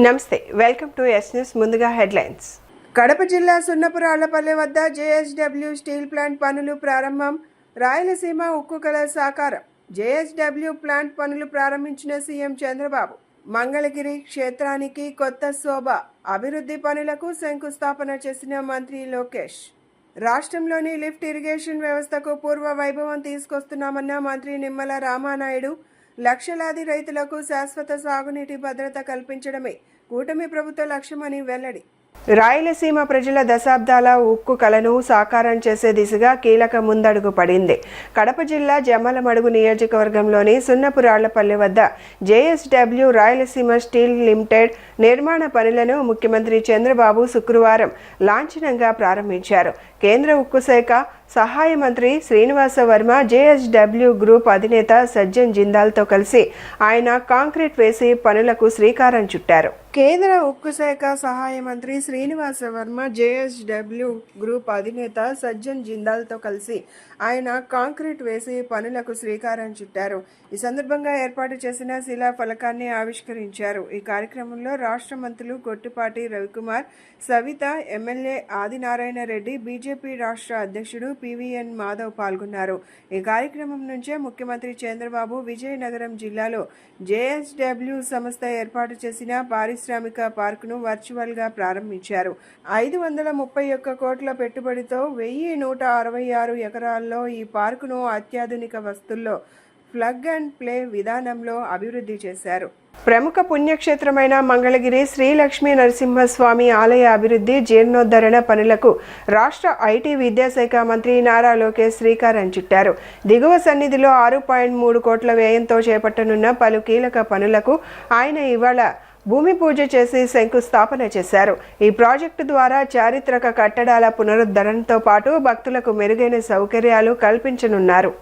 నమస్తే, welcome to yes news. ముందుగా headlines. Kadapa జిల్లా సున్నపురాళ్లపల్లె వద్ద జేఎస్డబ్ల్యూ స్టీల్ ప్లాంట్ పనులు ప్రారంభం. రాయలసీమ ఉక్కు కళ సాకారం. జేఎస్డబ్ల్యూ ప్లాంట్ పనులు ప్రారంభించిన సీఎం చంద్రబాబు. మంగళగిరి క్షేత్రానికి కొత్త శోభ. అభివృద్ధి పనులకు శంకుస్థాపన చేసిన మంత్రి లోకేష్. రాష్ట్రంలోని లిఫ్ట్ ఇరిగేషన్ వ్యవస్థకు పూర్వ వైభవం తీసుకొస్తున్నామన్న మంత్రి నిమ్మల రామానాయుడు. లక్షలాది రైతులకు శాశ్వత సాగునీటి భద్రత కల్పించడమే కూటమి ప్రభుత్వ లక్ష్యమని వెల్లడి. రాయలసీమ ప్రజల దశాబ్దాల ఉక్కు కలను సాకారం చేసే దిశగా కీలక ముందడుగు పడింది. కడప జిల్లా జమ్మలమడుగు నియోజకవర్గంలోని సున్నపురాళ్లపల్లె వద్ద జేఎస్డబ్ల్యూ రాయలసీమ స్టీల్ లిమిటెడ్ నిర్మాణ పనులను ముఖ్యమంత్రి చంద్రబాబు శుక్రవారం లాంఛనంగా ప్రారంభించారు. కేంద్ర ఉక్కు శాఖ సహాయ మంత్రి శ్రీనివాస వర్మ, జేఎస్డబ్ల్యూ గ్రూప్ అధినేత సజ్జన్ జిందాల్తో కలిసి ఆయన కాంక్రీట్ వేసి పనులకు శ్రీకారం చుట్టారు. కేంద్ర ఉక్కు శాఖ సహాయ మంత్రి శ్రీనివాస వర్మ, జేఎస్డబ్ల్యూ గ్రూప్ అధినేత సజ్జన్ జిందాల్తో కలిసి ఆయన కాంక్రీట్ వేసి పనులకు శ్రీకారం చుట్టారు. ఈ సందర్భంగా ఏర్పాటు చేసిన శిలా ఫలకాన్ని ఆవిష్కరించారు. ఈ కార్యక్రమంలో రాష్ట్ర మంత్రులు కొట్టిపాటి రవికుమార్, సవిత, ఎమ్మెల్యే ఆదినారాయణ రెడ్డి, బీజేపీ రాష్ట్ర అధ్యక్షుడు పివిఎన్ మాధవ్ పాల్గొన్నారు. ఈ కార్యక్రమం నుంచే ముఖ్యమంత్రి చంద్రబాబు విజయనగరం జిల్లాలో జేఎస్డబ్ల్యూ సంస్థ ఏర్పాటు చేసిన పారిశ్రామిక పార్కును వర్చువల్గా ప్రారంభించారు. 531 కోట్ల పెట్టుబడితో 1166 ఎకరాల్లో ఈ పార్కును అత్యాధునిక వస్తుల్లో ప్లగ్ అండ్ ప్లే విధానంలో అభివృద్ధి చేశారు. ప్రముఖ పుణ్యక్షేత్రమైన మంగళగిరి శ్రీ లక్ష్మీ నరసింహస్వామి ఆలయ అభివృద్ధి, జీర్ణోద్ధరణ పనులకు రాష్ట్ర ఐటీ విద్యాశాఖ మంత్రి నారా లోకేష్ శ్రీకారం చుట్టారు. దిగువ సన్నిధిలో 6.3 కోట్ల వ్యయంతో చేపట్టనున్న పలు కీలక పనులకు ఆయన ఇవాళ భూమి పూజ చేసి శంకుస్థాపన చేశారు. ఈ ప్రాజెక్టు ద్వారా చారిత్రక కట్టడాల పునరుద్ధరణతో పాటు భక్తులకు మెరుగైన సౌకర్యాలు కల్పించనున్నారు.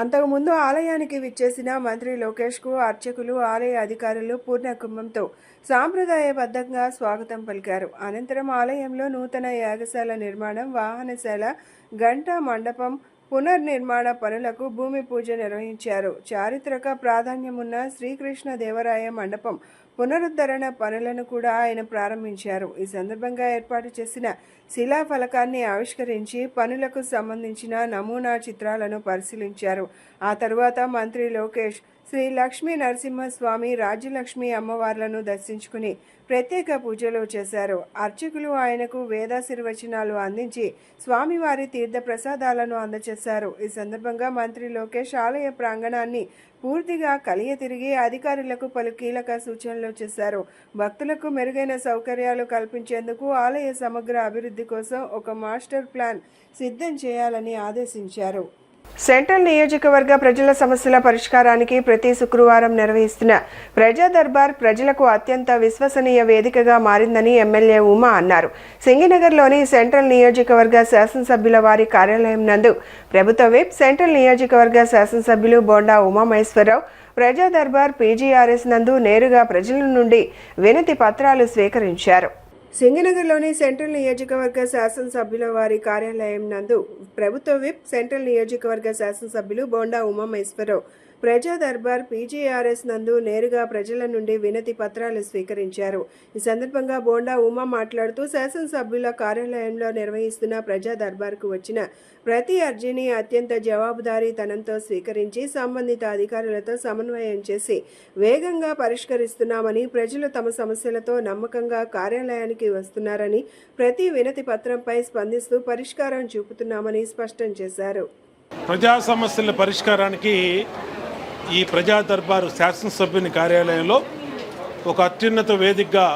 అంతకుముందు ఆలయానికి విచ్చేసిన మంత్రి లోకేష్కు అర్చకులు, ఆలయ అధికారులు పూర్ణ కుంభంతో సాంప్రదాయబద్ధంగా స్వాగతం పలికారు. అనంతరం ఆలయంలో నూతన యాగశాల నిర్మాణం, వాహనశాల, గంటా మండపం పునర్నిర్మాణ పనులకు భూమి పూజ నిర్వహించారు. చారిత్రక ప్రాధాన్యమున్న శ్రీకృష్ణ దేవరాయ మండపం పునరుద్ధరణ పనులను కూడా ఆయన ప్రారంభించారు. ఈ సందర్భంగా ఏర్పాటు చేసిన శిలా ఫలకాన్ని ఆవిష్కరించి పనులకు సంబంధించిన నమూనా చిత్రాలను పరిశీలించారు. ఆ తరువాత మంత్రి లోకేష్ శ్రీ లక్ష్మీ నరసింహస్వామి, రాజ్యలక్ష్మి అమ్మవార్లను దర్శించుకుని ప్రత్యేక పూజలు చేశారు. అర్చకులు ఆయనకు వేదాశీర్వచనాలు అందించి స్వామివారి తీర్థ ప్రసాదాలను అందజేశారు. ఈ సందర్భంగా మంత్రి లోకేష్ ఆలయ ప్రాంగణాన్ని పూర్తిగా కలియ తిరిగి అధికారులకు పలు కీలక సూచనలు చేశారు. భక్తులకు మెరుగైన సౌకర్యాలు కల్పించేందుకు ఆలయ సమగ్ర అభివృద్ధి కోసం ఒక మాస్టర్ ప్లాన్ సిద్ధం చేయాలని ఆదేశించారు. సెంట్రల్ నియోజకవర్గ ప్రజల సమస్యల పరిష్కారానికి ప్రతి శుక్రవారం నిర్వహిస్తున్న ప్రజా దర్బార్ ప్రజలకు అత్యంత విశ్వసనీయ వేదికగా మారిందని ఎమ్మెల్యే ఉమా అన్నారు. సింగినగర్లోని సెంట్రల్ నియోజకవర్గ శాసనసభ్యుల వారి కార్యాలయం నందు ప్రభుత్వ విప్, సెంట్రల్ నియోజకవర్గ శాసనసభ్యులు బోండా ఉమామహేశ్వరరావు ప్రజా దర్బార్ పీజీఆర్ఎస్ నందు నేరుగా ప్రజల నుండి వినతి పత్రాలు స్వీకరించారు. సింగనగర్లోని సెంట్రల్ నియోజకవర్గ శాసనసభ్యుల వారి కార్యాలయం నందు ప్రభుత్వ విప్, సెంట్రల్ నియోజకవర్గ శాసనసభ్యులు బోండా ఉమామహేశ్వరరావు ప్రజా దర్బార్ పీజీఆర్ఎస్ నందు నేరుగా ప్రజల నుండి వినతి పత్రాలు స్వీకరించారు. ఈ సందర్భంగా బోండా ఉమా మాట్లాడుతూ శాసనసభ్యుల కార్యాలయంలో నిర్వహిస్తున్న ప్రజా దర్బార్కు వచ్చిన ప్రతి అర్జీని అత్యంత జవాబుదారీతనంతో స్వీకరించి సంబంధిత అధికారులతో సమన్వయం చేసి వేగంగా పరిష్కరిస్తున్నామని, ప్రజలు తమ సమస్యలతో నమ్మకంగా కార్యాలయానికి వస్తున్నారని, ప్రతి వినతి పత్రంపై స్పందిస్తూ పరిష్కారం చూపుతున్నామని స్పష్టం చేశారు. ప్రజా సమస్యల పరిష్కారానికి ఈ ప్రజా దర్బారు శాసనసభ్యుని కార్యాలయంలో ఒక అత్యున్నత వేదికగా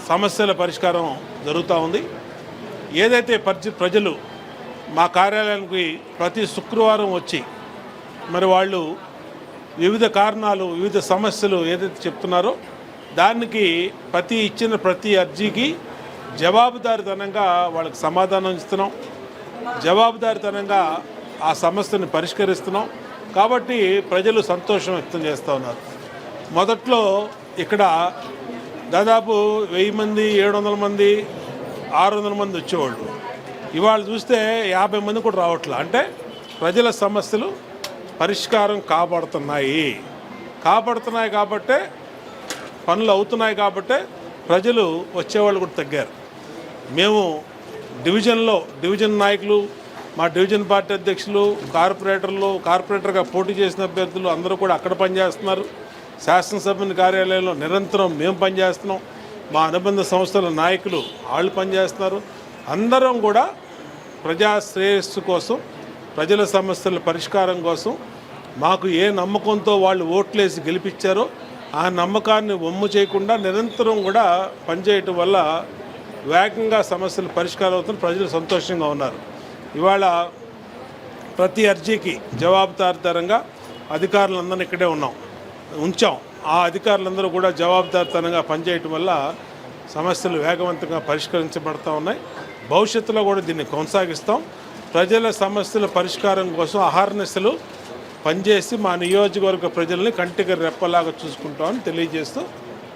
సమస్యల పరిష్కారం జరుగుతూ ఉంది. ఏదైతే ప్రజలు మా కార్యాలయానికి ప్రతి శుక్రవారం వచ్చి మరి వాళ్ళు వివిధ కారణాలు, వివిధ సమస్యలు ఏదైతే చెప్తున్నారో దానికి ఇచ్చిన ప్రతి అర్జీకి జవాబుదారీతనంగా వాళ్ళకి సమాధానం ఇస్తున్నాం, జవాబుదారీతనంగా ఆ సమస్యను పరిష్కరిస్తున్నాం. కాబట్టి ప్రజలు సంతోషం వ్యక్తం చేస్తూ ఉన్నారు. మొదట్లో ఇక్కడ దాదాపు 1000 మంది, 700 మంది, 600 మంది వచ్చేవాళ్ళు. ఇవాళ చూస్తే 50 మంది కూడా రావట్లేదు. అంటే ప్రజల సమస్యలు పరిష్కారం కాబడుతున్నాయి కాబట్టే పనులు అవుతున్నాయి కాబట్టే ప్రజలు వచ్చేవాళ్ళు కూడా తగ్గారు. మేము డివిజన్ నాయకులు, మా డివిజన్ పార్టీ అధ్యక్షులు, కార్పొరేటర్గా పోటీ చేసిన అభ్యర్థులు అందరూ కూడా అక్కడ పనిచేస్తున్నారు. శాసనసభ్యుని కార్యాలయంలో నిరంతరం మేము పనిచేస్తున్నాం. మా అనుబంధ సంస్థల నాయకులు వాళ్ళు పనిచేస్తున్నారు. అందరం కూడా ప్రజా శ్రేయస్సు కోసం, ప్రజల సమస్యల పరిష్కారం కోసం మాకు ఏ నమ్మకంతో వాళ్ళు ఓట్లేసి గెలిపించారో ఆ నమ్మకాన్ని వమ్ము చేయకుండా నిరంతరం కూడా పనిచేయటం వల్ల వేగంగా సమస్యలు పరిష్కారం అవుతున్న ప్రజలు సంతోషంగా ఉన్నారు. ఇవాళ ప్రతి అర్జీకి జవాబుదారీతనంగా అధికారులందరినీ ఇక్కడే ఉంచాం. ఆ అధికారులందరూ కూడా జవాబుదారీతనంగా పనిచేయటం వల్ల సమస్యలు వేగవంతంగా పరిష్కరించబడతా ఉన్నాయి. భవిష్యత్తులో కూడా దీన్ని కొనసాగిస్తాం. ప్రజల సమస్యల పరిష్కారం కోసం అహర్నిశలు పనిచేసి మా నియోజకవర్గ ప్రజల్ని కంటికి రెప్పలాగా చూసుకుంటామని తెలియజేస్తూ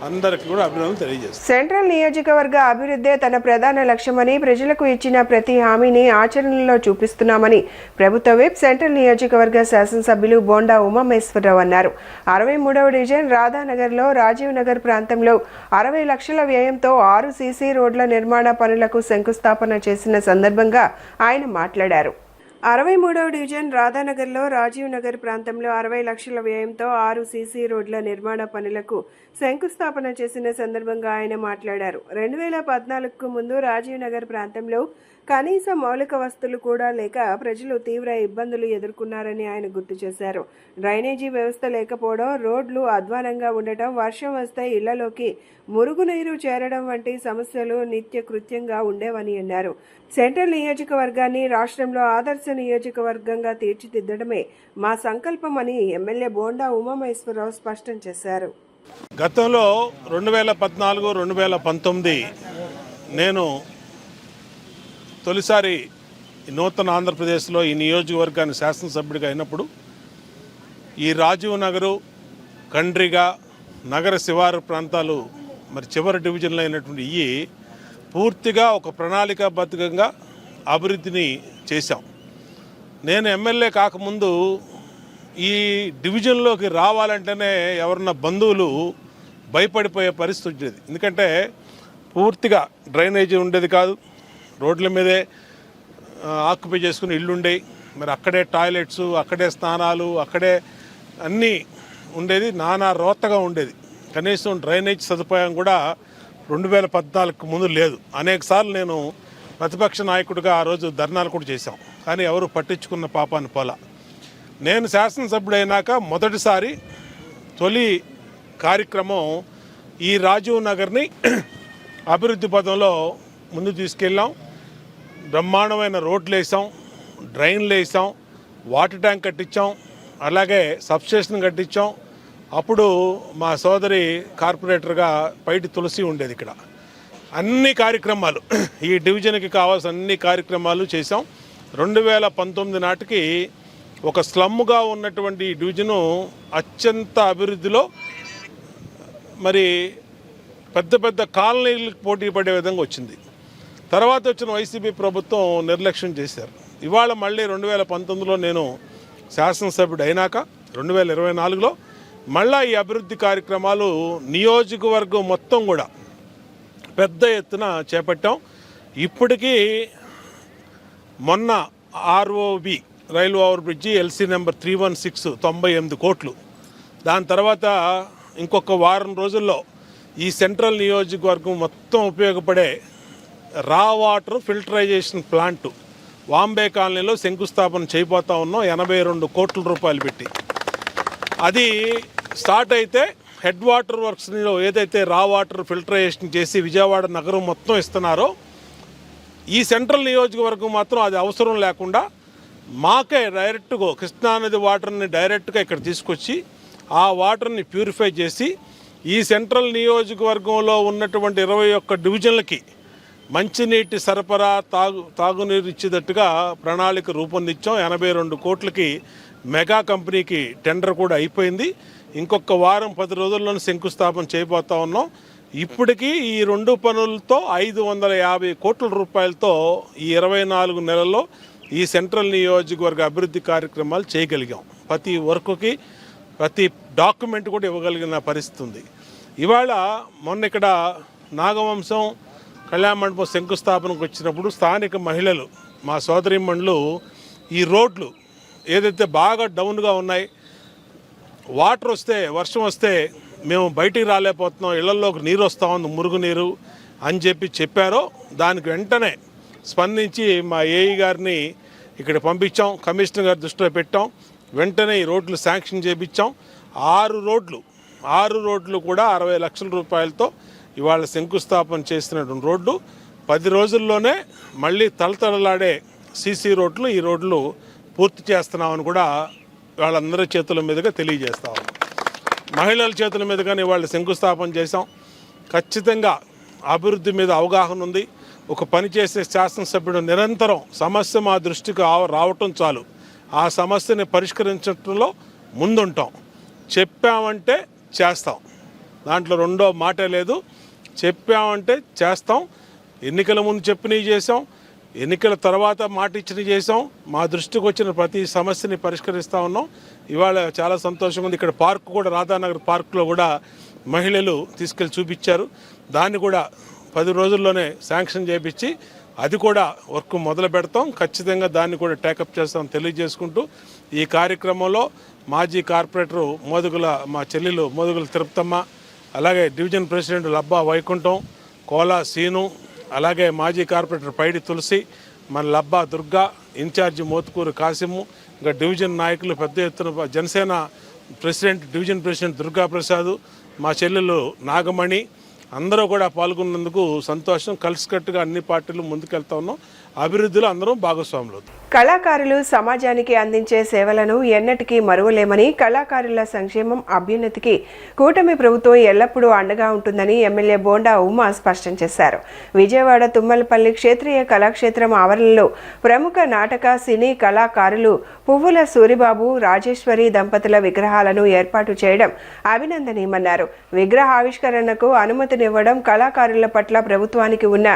అందరికీ కూడా అభినందనలు తెలియజేస్తాం. సెంట్రల్ నియోజకవర్గ అభివృద్ధే తన ప్రధాన లక్ష్యమని, ప్రజలకు ఇచ్చిన ప్రతి హామీని ఆచరణలో చూపిస్తున్నామని ప్రభుత్వ విప్ సెంట్రల్ నియోజకవర్గ శాసనసభ్యులు బోండా ఉమామేశ్వరరావు అన్నారు. 63వ డివిజన్ రాధానగర్లో రాజీవ్ నగర్ ప్రాంతంలో 60 లక్షల వ్యయంతో 6 సీసీ రోడ్ల నిర్మాణ పనులకు శంకుస్థాపన చేసిన సందర్భంగా ఆయన మాట్లాడారు. 63వ డివిజన్ రాధానగర్లో రాజీవ్ నగర్ ప్రాంతంలో 60 లక్షల వ్యయంతో 6 సీసీ రోడ్ల నిర్మాణ పనులకు శంకుస్థాపన చేసిన సందర్భంగా ఆయన మాట్లాడారు. 2014కు ముందు రాజీవ్ నగర్ ప్రాంతంలో కనీస మౌలిక వసతులు కూడా లేక ప్రజలు తీవ్ర ఇబ్బందులు ఎదుర్కొన్నారని ఆయన గుర్తు చేశారు. డ్రైనేజీ వ్యవస్థ లేకపోవడం, రోడ్లు అధ్వానంగా ఉండటం, వర్షం వస్తే ఇళ్లలోకి మురుగునీరు చేరడం వంటి సమస్యలు నిత్య కృత్యంగా ఉండేవని అన్నారు. సెంట్రల్ నియోజకవర్గాన్ని రాష్ట్రంలో ఆదర్శ నియోజకవర్గంగా తీర్చిదిద్దడమే మా సంకల్పమని ఎమ్మెల్యే బోండా ఉమామేశ్వరరావు స్పష్టం చేశారు. గతంలో 2014-2019 నేను తొలిసారి నూతన ఆంధ్రప్రదేశ్లో ఈ నియోజకవర్గాన్ని శాసనసభ్యుడిగా అయినప్పుడు ఈ రాజీవ్ నగరు, కండ్రిగా, నగర శివారు ప్రాంతాలు మరి చివరి డివిజన్లో అయినటువంటి ఇవి పూర్తిగా ఒక ప్రణాళికాబద్ధంగా అభివృద్ధిని చేశాం. నేను ఎమ్మెల్యే కాకముందు ఈ డివిజన్లోకి రావాలంటేనే ఎవరన్నా బంధువులు భయపడిపోయే పరిస్థితి ఉండేది. ఎందుకంటే పూర్తిగా డ్రైనేజీ ఉండేది కాదు, రోడ్ల మీదే ఆక్యుపై చేసుకుని ఇల్లు ఉండేవి. మరి అక్కడే టాయిలెట్స్, అక్కడే స్నానాలు, అక్కడే అన్నీ ఉండేది. నానా రోతగా ఉండేది. కనీసం డ్రైనేజ్ సదుపాయం కూడా 2014కు ముందు లేదు. అనేకసార్లు నేను ప్రతిపక్ష నాయకుడిగా ఆ రోజు ధర్నాలు కూడా చేశాం, కానీ ఎవరు పట్టించుకున్న పాపాన్ని పోలా. నేను శాసనసభ్యుడైనాక మొదటిసారి తొలి కార్యక్రమం ఈ రాజీవ్ నగర్ని అభివృద్ధి పథంలో ముందు తీసుకెళ్ళాం. బ్రహ్మాండమైన రోడ్లు వేసాం, డ్రైన్లు వేసాం, వాటర్ ట్యాంక్ కట్టించాం, అలాగే సబ్స్టేషన్ కట్టించాం. అప్పుడు మా సోదరి కార్పొరేటర్గా పైటి తులసి ఉండేది. ఇక్కడ అన్ని కార్యక్రమాలు, ఈ డివిజన్కి కావాల్సిన అన్ని కార్యక్రమాలు చేసాం. 2019 నాటికి ఒక స్లమ్గా ఉన్నటువంటి ఈ డివిజను అత్యంత అభివృద్ధిలో మరి పెద్ద పెద్ద కాలనీలకు పోటీ పడే విధంగా వచ్చింది. తర్వాత వచ్చిన వైసీపీ ప్రభుత్వం నిర్లక్ష్యం చేశారు. ఇవాళ మళ్ళీ 2019లో నేను శాసనసభ్యుడు అయినాక 2024లో మళ్ళా ఈ అభివృద్ధి కార్యక్రమాలు నియోజకవర్గం మొత్తం కూడా పెద్ద ఎత్తున చేపట్టాం. ఇప్పటికీ మొన్న ROB railway over bridge LC number 316 98 కోట్లు. దాని తర్వాత ఇంకొక వారం రోజుల్లో ఈ సెంట్రల్ నియోజకవర్గం మొత్తం ఉపయోగపడే రా వాటర్ ఫిల్టరైజేషన్ ప్లాంటు వాంబే కాలనీలో శంకుస్థాపన చేయబోతా ఉన్నాం 82 కోట్ల రూపాయలు పెట్టి. అది స్టార్ట్ అయితే హెడ్ వాటర్ వర్క్స్లో ఏదైతే రా వాటర్ ఫిల్టరైజేషన్ చేసి విజయవాడ నగరం మొత్తం ఇస్తున్నారో ఈ సెంట్రల్ నియోజకవర్గం మాత్రం అది అవసరం లేకుండా మాకే డైరెక్ట్గా కృష్ణానది వాటర్ని డైరెక్ట్గా ఇక్కడ తీసుకొచ్చి ఆ వాటర్ని ప్యూరిఫై చేసి ఈ సెంట్రల్ నియోజకవర్గంలో ఉన్నటువంటి 21 డివిజన్లకి మంచినీటి సరఫరా తాగునీరు ఇచ్చేటట్టుగా ప్రణాళిక రూపొందించాం. 82 కోట్లకి మెగా కంపెనీకి టెండర్ కూడా అయిపోయింది. ఇంకొక వారం 10 రోజుల్లోనే శంకుస్థాపన చేయబోతా ఉన్నాం. ఇప్పటికీ ఈ 2 పనులతో 550 కోట్ల రూపాయలతో ఈ 24 నెలల్లో ఈ సెంట్రల్ నియోజకవర్గ అభివృద్ధి కార్యక్రమాలు చేయగలిగాం. ప్రతి వర్క్కి ప్రతి డాక్యుమెంట్ కూడా ఇవ్వగలిగిన పరిస్థితి ఉంది. ఇవాళ మొన్న ఇక్కడ నాగవంశం కళ్యాణ మండపం శంకుస్థాపనకు వచ్చినప్పుడు స్థానిక మహిళలు మా సోదరీమణులు ఈ రోడ్లు ఏదైతే బాగా డౌన్గా ఉన్నాయి, వాటర్ వస్తే వర్షం వస్తే మేము బయటికి రాలేకపోతున్నాం, ఇళ్లలోకి నీరు వస్తూ ఉంది, మురుగునీరు అని చెప్పారో దానికి వెంటనే స్పందించి మా ఏఈ గారిని ఇక్కడ పంపించాం, కమిషనర్ గారి దృష్టిలో పెట్టాం. వెంటనే ఈ రోడ్లు శాంక్షన్ చేయించాం. 6 రోడ్లు కూడా 60 లక్షల రూపాయలతో ఇవాళ శంకుస్థాపన చేసినటువంటి రోడ్లు 10 రోజుల్లోనే మళ్ళీ తలతలలాడే సీసీ రోడ్లు ఈ రోడ్లు పూర్తి చేస్తున్నామని కూడా వాళ్ళందరి చేతుల మీదుగా తెలియజేస్తాం. మహిళల చేతుల మీదుగానే వాళ్ళు శంకుస్థాపన చేశాం. ఖచ్చితంగా అభివృద్ధి మీద అవగాహన ఉంది. ఒక పని చేసే శాసనసభ్యుడు నిరంతరం సమస్య మా దృష్టికి రావటం చాలు, ఆ సమస్యని పరిష్కరించడంలో ముందుంటాం. చెప్పామంటే చేస్తాం, దాంట్లో రెండో మాటే లేదు. చెప్పామంటే చేస్తాం. ఎన్నికల ముందు చెప్పినవి చేసాం, ఎన్నికల తర్వాత మాట ఇచ్చినవి చేసాం. మా దృష్టికి వచ్చిన ప్రతి సమస్యని పరిష్కరిస్తూ ఉన్నాం. ఇవాళ చాలా సంతోషంగా ఉంది. ఇక్కడ పార్క్ కూడా, రాధానగర్ పార్కులో కూడా మహిళలు తీసుకెళ్ళి చూపించారు. దాన్ని కూడా 10 రోజుల్లోనే శాంక్షన్ చేయించి అది కూడా వర్క్ మొదలు పెడతాం. ఖచ్చితంగా దాన్ని కూడా టేకప్ చేస్తాం తెలియజేసుకుంటూ, ఈ కార్యక్రమంలో మాజీ కార్పొరేటరు మా చెల్లెలు మోదుగుల తిరుపతమ్మ, అలాగే division president లబ్బా Vaikuntham, Kola scene, అలాగే మాజీ కార్పొరేటర్ పైడి తులసి, మన లబ్బా దుర్గా, ఇన్ఛార్జి మోతుకూరు కాసిము, ఇంకా డివిజన్ నాయకులు పెద్ద ఎత్తున, జనసేన డివిజన్ ప్రెసిడెంట్ దుర్గా ప్రసాద్, మా చెల్లెలు నాగమణి, అందరూ కూడా పాల్గొన్నందుకు సంతోషం. కలిసికట్టుగా అన్ని పార్టీలు ముందుకెళ్తా ఉన్నాం. అభివృద్ధిలో అందరం భాగస్వాములు. కళాకారులు సమాజానికి అందించే సేవలను ఎన్నటికీ మరువలేమని, కళాకారుల సంక్షేమం అభ్యున్నతికి కూటమి ప్రభుత్వం ఎల్లప్పుడూ అండగా ఉంటుందని ఎమ్మెల్యే బోండా ఉమా స్పష్టం చేశారు. విజయవాడ తుమ్మలపల్లి క్షేత్రీయ కళాక్షేత్రం ఆవరణలో ప్రముఖ నాటక సినీ కళాకారులు పువ్వుల సూరిబాబు, రాజేశ్వరి దంపతుల విగ్రహాలను ఏర్పాటు చేయడం అభినందనీయమన్నారు. విగ్రహావిష్కరణకు అనుమతినివ్వడం కళాకారుల పట్ల ప్రభుత్వానికి ఉన్న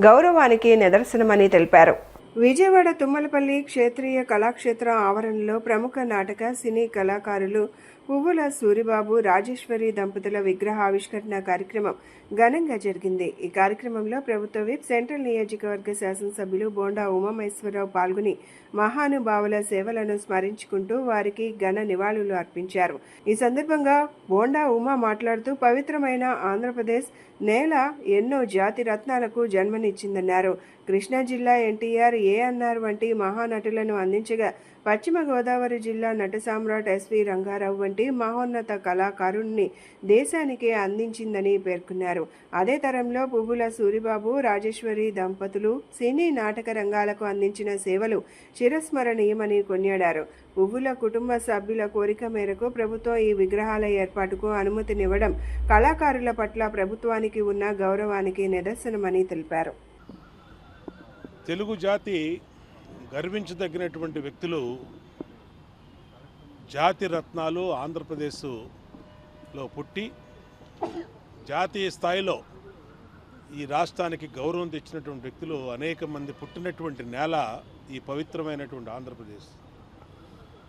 గౌరవానికి నిదర్శనమని తెలిపారు. విజయవాడ తుమ్మలపల్లి క్షేత్రీయ కళాక్షేత్ర ఆవరణలో ప్రముఖ నాటక సినీ కళాకారులు పువ్వుల సూరిబాబు, రాజేశ్వరి దంపతుల విగ్రహావిష్కరణ కార్యక్రమం ఘనంగా జరిగింది. ఈ కార్యక్రమంలో ప్రభుత్వ విప్, సెంట్రల్ నియోజకవర్గ శాసనసభ్యులు బోండా ఉమామహేశ్వరరావు పాల్గొని మహానుభావుల సేవలను స్మరించుకుంటూ వారికి ఘన నివాళులు అర్పించారు. ఈ సందర్భంగా బోండా ఉమా మాట్లాడుతూ, పవిత్రమైన ఆంధ్రప్రదేశ్ నేల ఎన్నో జాతి రత్నాలకు జన్మనిచ్చిందన్నారు. కృష్ణా జిల్లా ఎన్టీఆర్, ఏఎన్ఆర్ వంటి మహానటులను అందించగా, పశ్చిమ గోదావరి జిల్లా నట సామ్రాట్ ఎస్వి రంగారావు వంటి మహోన్నత కళాకారుణ్ణి దేశానికే అందించిందని పేర్కొన్నారు. అదే తరంలో పువ్వుల సూరిబాబు, రాజేశ్వరి దంపతులు సినీ నాటక రంగాలకు అందించిన సేవలు చిరస్మరణీయమని కొనియాడారు. పువ్వుల కుటుంబ సభ్యుల కోరిక మేరకు ప్రభుత్వం ఈ విగ్రహాల ఏర్పాటుకు అనుమతినివ్వడం కళాకారుల పట్ల ప్రభుత్వానికి ఉన్న గౌరవానికి నిదర్శనమని తెలిపారు. తెలుగు జాతి గర్వించదగినటువంటి వ్యక్తులు, జాతి రత్నాలు ఆంధ్రప్రదేశ్లో పుట్టి జాతీయ స్థాయిలో ఈ రాష్ట్రానికి గౌరవం తెచ్చినటువంటి వ్యక్తులు అనేక మంది పుట్టినటువంటి నేల ఈ పవిత్రమైనటువంటి ఆంధ్రప్రదేశ్.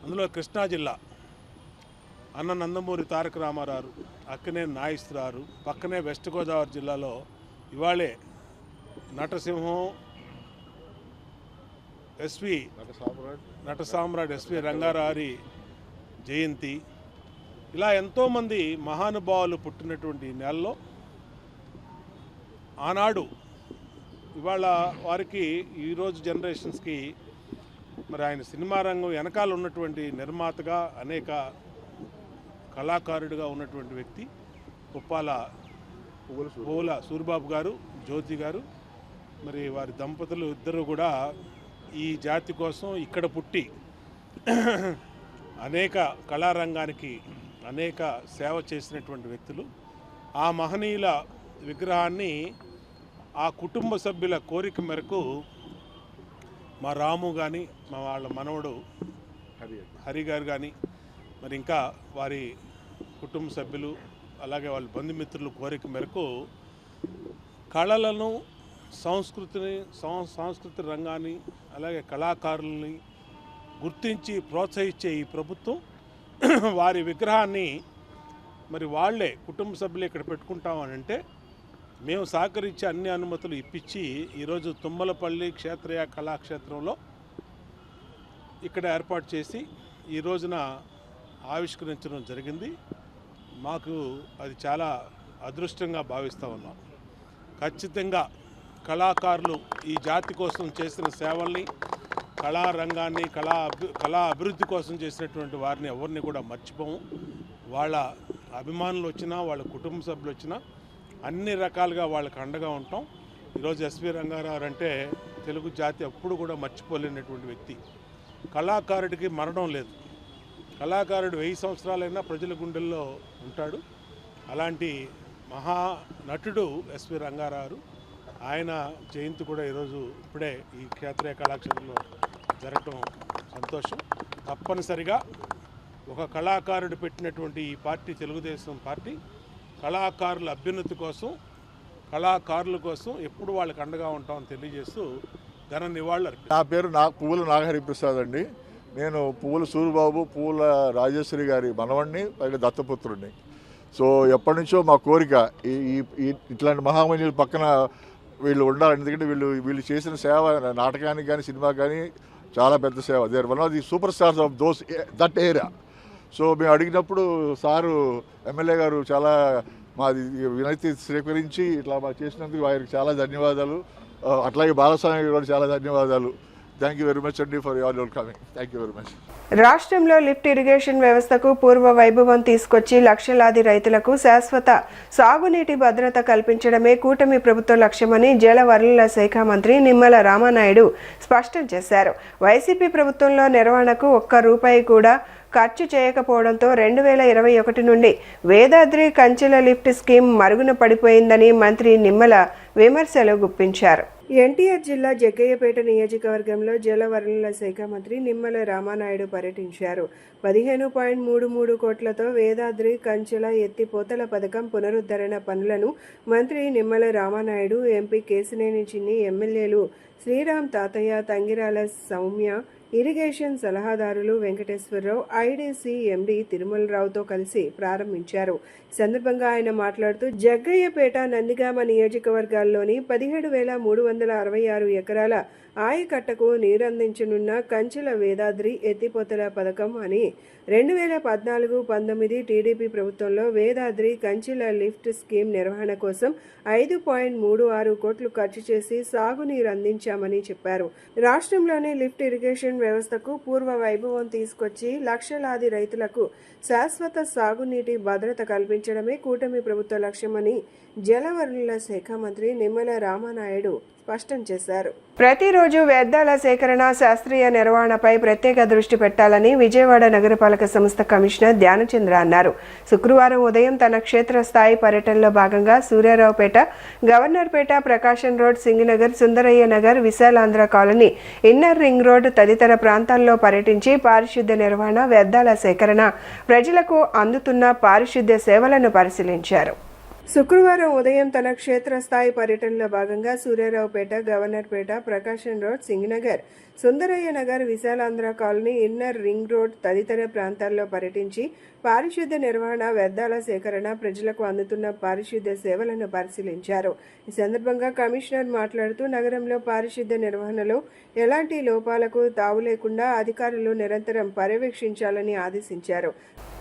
అందులో కృష్ణా జిల్లా అన్న నందమూరి తారక రామారావు, అక్కనే నాయిస్తురారు, పక్కనే వెస్ట్ గోదావరి జిల్లాలో ఇవాళే నటసింహం నట సామ్రాట్ ఎస్వి రంగారావు జయంతి, ఇలా ఎంతోమంది మహానుభావులు పుట్టినటువంటి నెలలో ఆనాడు ఇవాళ వారికి ఈరోజు జనరేషన్స్కి మరి ఆయన సినిమా రంగం వెనకాల ఉన్నటువంటి నిర్మాతగా, అనేక కళాకారుడిగా ఉన్నటువంటి వ్యక్తి పువ్వుల సూరిబాబు గారు, జ్యోతి గారు. మరి వారి దంపతులు ఇద్దరు కూడా ఈ జాతి కోసం ఇక్కడ పుట్టి అనేక కళారంగానికి అనేక సేవ చేసినటువంటి వ్యక్తులు. ఆ మహనీయుల విగ్రహాన్ని ఆ కుటుంబ సభ్యుల కోరిక మేరకు మా రాము కానీ, మా వాళ్ళ మనవడు హరి గారు కానీ, మరి ఇంకా వారి కుటుంబ సభ్యులు, అలాగే వాళ్ళ బంధుమిత్రుల కోరిక మేరకు కళలను, సాంస్కృతిక రంగాన్ని, అలాగే కళాకారుల్ని గుర్తించి ప్రోత్సహించే ఈ ప్రభుత్వం వారి విగ్రహాన్ని మరి వాళ్ళే కుటుంబ సభ్యులు ఇక్కడ పెట్టుకుంటామని అంటే మేము సహకరించి అన్ని అనుమతులు ఇప్పించి ఈరోజు తుమ్మలపల్లి క్షేత్రయ కళాక్షేత్రంలో ఇక్కడ ఏర్పాటు చేసి ఈ రోజున ఆవిష్కరించడం జరిగింది. మాకు అది చాలా అదృష్టంగా భావిస్తూ ఉన్నాం. ఖచ్చితంగా కళాకారులు ఈ జాతి కోసం చేసిన సేవల్ని, కళారంగాన్ని, కళా అభివృద్ధి కోసం చేసినటువంటి వారిని ఎవరిని కూడా మర్చిపోము. వాళ్ళ అభిమానులు వచ్చినా, వాళ్ళ కుటుంబ సభ్యులు వచ్చినా అన్ని రకాలుగా వాళ్ళకి అండగా ఉంటాం. ఈరోజు ఎస్వి రంగారావు అంటే తెలుగు జాతి ఎప్పుడు కూడా మర్చిపోలేనటువంటి వ్యక్తి. కళాకారుడికి మరణం లేదు. కళాకారుడు 1000 సంవత్సరాలైనా ప్రజల గుండెల్లో ఉంటాడు. అలాంటి మహా నటుడు ఎస్వి రంగారావు. ఆయన జయంతి కూడా ఈరోజు ఇప్పుడే ఈ క్షేత్రీయ కళాక్షేత్రంలో జరగటం సంతోషం. తప్పనిసరిగా ఒక కళాకారుడు పెట్టినటువంటి ఈ పార్టీ, తెలుగుదేశం పార్టీ, కళాకారుల అభ్యున్నతి కోసం, కళాకారుల కోసం ఎప్పుడు వాళ్ళకి అండగా ఉంటామని తెలియజేస్తూ ఘన నివాళులు అర్పిస్తాను. నా పేరు పువ్వుల నాగహరిప్రసాద్ అండి. నేను పువ్వుల సూరిబాబు, పువ్వుల రాజేశ్వరి గారి మనవణ్ణి, పైగా దత్తపుత్రుడిని. సో ఎప్పటి నుంచో మా కోరిక ఇట్లాంటి మహామణుల పక్కన వీళ్ళు ఉండాలి. ఎందుకంటే వీళ్ళు చేసిన సేవ నాటకానికి కానీ సినిమాకి కానీ చాలా పెద్ద సేవ. They are one of the super stars of that area. So మేము అడిగినప్పుడు సారు ఎమ్మెల్యే గారు చాలా మాది వినతి స్వీకరించి ఇట్లా మాకు చేసినందుకు వారికి చాలా ధన్యవాదాలు. అట్లాగే బాలస్వామి కూడా చాలా ధన్యవాదాలు. థ్యాంక్ యూ వెరీ మచ్ అండి for your coming. Thank you very much. రాష్ట్రంలో లిఫ్ట్ ఇరిగేషన్ వ్యవస్థకు పూర్వ వైభవం తీసుకొచ్చి లక్షలాది రైతులకు శాశ్వత సాగునీటి భద్రత కల్పించడమే కూటమి ప్రభుత్వ లక్ష్యమని జలవనరుల శాఖ మంత్రి నిమ్మల రామానాయుడు స్పష్టం చేశారు. వైసీపీ ప్రభుత్వంలో నిర్వహణకు ఒక్క రూపాయి కూడా ఖర్చు చేయకపోవడంతో 2021 నుండి వేదాద్రి కంచెల లిఫ్ట్ స్కీమ్ మరుగున పడిపోయిందని మంత్రి నిమ్మల విమర్శలు గుప్పించారు. ఎన్టీఆర్ జిల్లా జగ్గయ్యపేట నియోజకవర్గంలో జలవనరుల శాఖ మంత్రి నిమ్మల రామానాయుడు పర్యటించారు. 15.33 కోట్లతో వేదాద్రి కంచెల ఎత్తిపోతల పథకం పునరుద్ధరణ పనులను మంత్రి నిమ్మల రామానాయుడు, ఎంపీ కేశినేని చిన్ని, ఎమ్మెల్యేలు శ్రీరామ్ తాతయ్య, తంగిరాల సౌమ్య, ఇరిగేషన్ సలహాదారులు వెంకటేశ్వరరావు, ఐడీసీ ఎండీ తిరుమలరావుతో కలిసి ప్రారంభించారు. సందర్భంగా ఆయన మాట్లాడుతూ జగ్గయ్యపేట, నందిగామ నియోజకవర్గాల్లోని 17,366 ఎకరాల ఆయకట్టకు నీరందించనున్న కంచెల వేదాద్రి ఎత్తిపోతల పథకం అని 2014-19 టీడీపీ ప్రభుత్వంలో వేదాద్రి కంచెల లిఫ్ట్ స్కీమ్ నిర్వహణ కోసం 5.36 కోట్లు ఖర్చు చేసి సాగునీరు అందించామని చెప్పారు. రాష్ట్రంలోని లిఫ్ట్ ఇరిగేషన్ వ్యవస్థకు పూర్వ వైభవం తీసుకొచ్చి లక్షలాది రైతులకు శాశ్వత సాగునీటి భద్రత కల్పించడమే కూటమి ప్రభుత్వ లక్ష్యమని జలవనరుల శాఖ మంత్రి నిమ్మల రామానాయుడు స్పష్టం చేశారు. ప్రతిరోజు వ్యర్థాల సేకరణ, శాస్త్రీయ నిర్వహణపై ప్రత్యేక దృష్టి పెట్టాలని విజయవాడ నగరపాలక సంస్థ కమిషనర్ ధ్యానచంద్ర అన్నారు. శుక్రవారం ఉదయం తన క్షేత్రస్థాయి పర్యటనలో భాగంగా Suryaraopet, Governorpet, Prakasam road, Singhnagar, Sundarayya Nagar, Visalandhra colony, inner ring road తదితర ప్రాంతాల్లో పర్యటించి పారిశుద్ధ్య నిర్వహణ, వ్యర్థాల సేకరణ, ప్రజలకు అందుతున్న పారిశుద్ధ్య సేవలను పరిశీలించారు. శుక్రవారం ఉదయం తన క్షేత్రస్థాయి పర్యటనలో భాగంగా Suryaraopet, Governorpet, Prakasam road, Singhnagar, Sundarayya Nagar, Visalandhra colony, inner ring road తదితర ప్రాంతాల్లో పర్యటించి పారిశుద్ధ్య నిర్వహణ, వ్యర్థాల సేకరణ, ప్రజలకు అందుతున్న పారిశుద్ధ్య సేవలను పరిశీలించారు. ఈ సందర్భంగా కమిషనర్ మాట్లాడుతూ నగరంలో పారిశుద్ధ్య నిర్వహణలో ఎలాంటి లోపాలకు తావు లేకుండా అధికారులు నిరంతరం పర్యవేక్షించాలని ఆదేశించారు.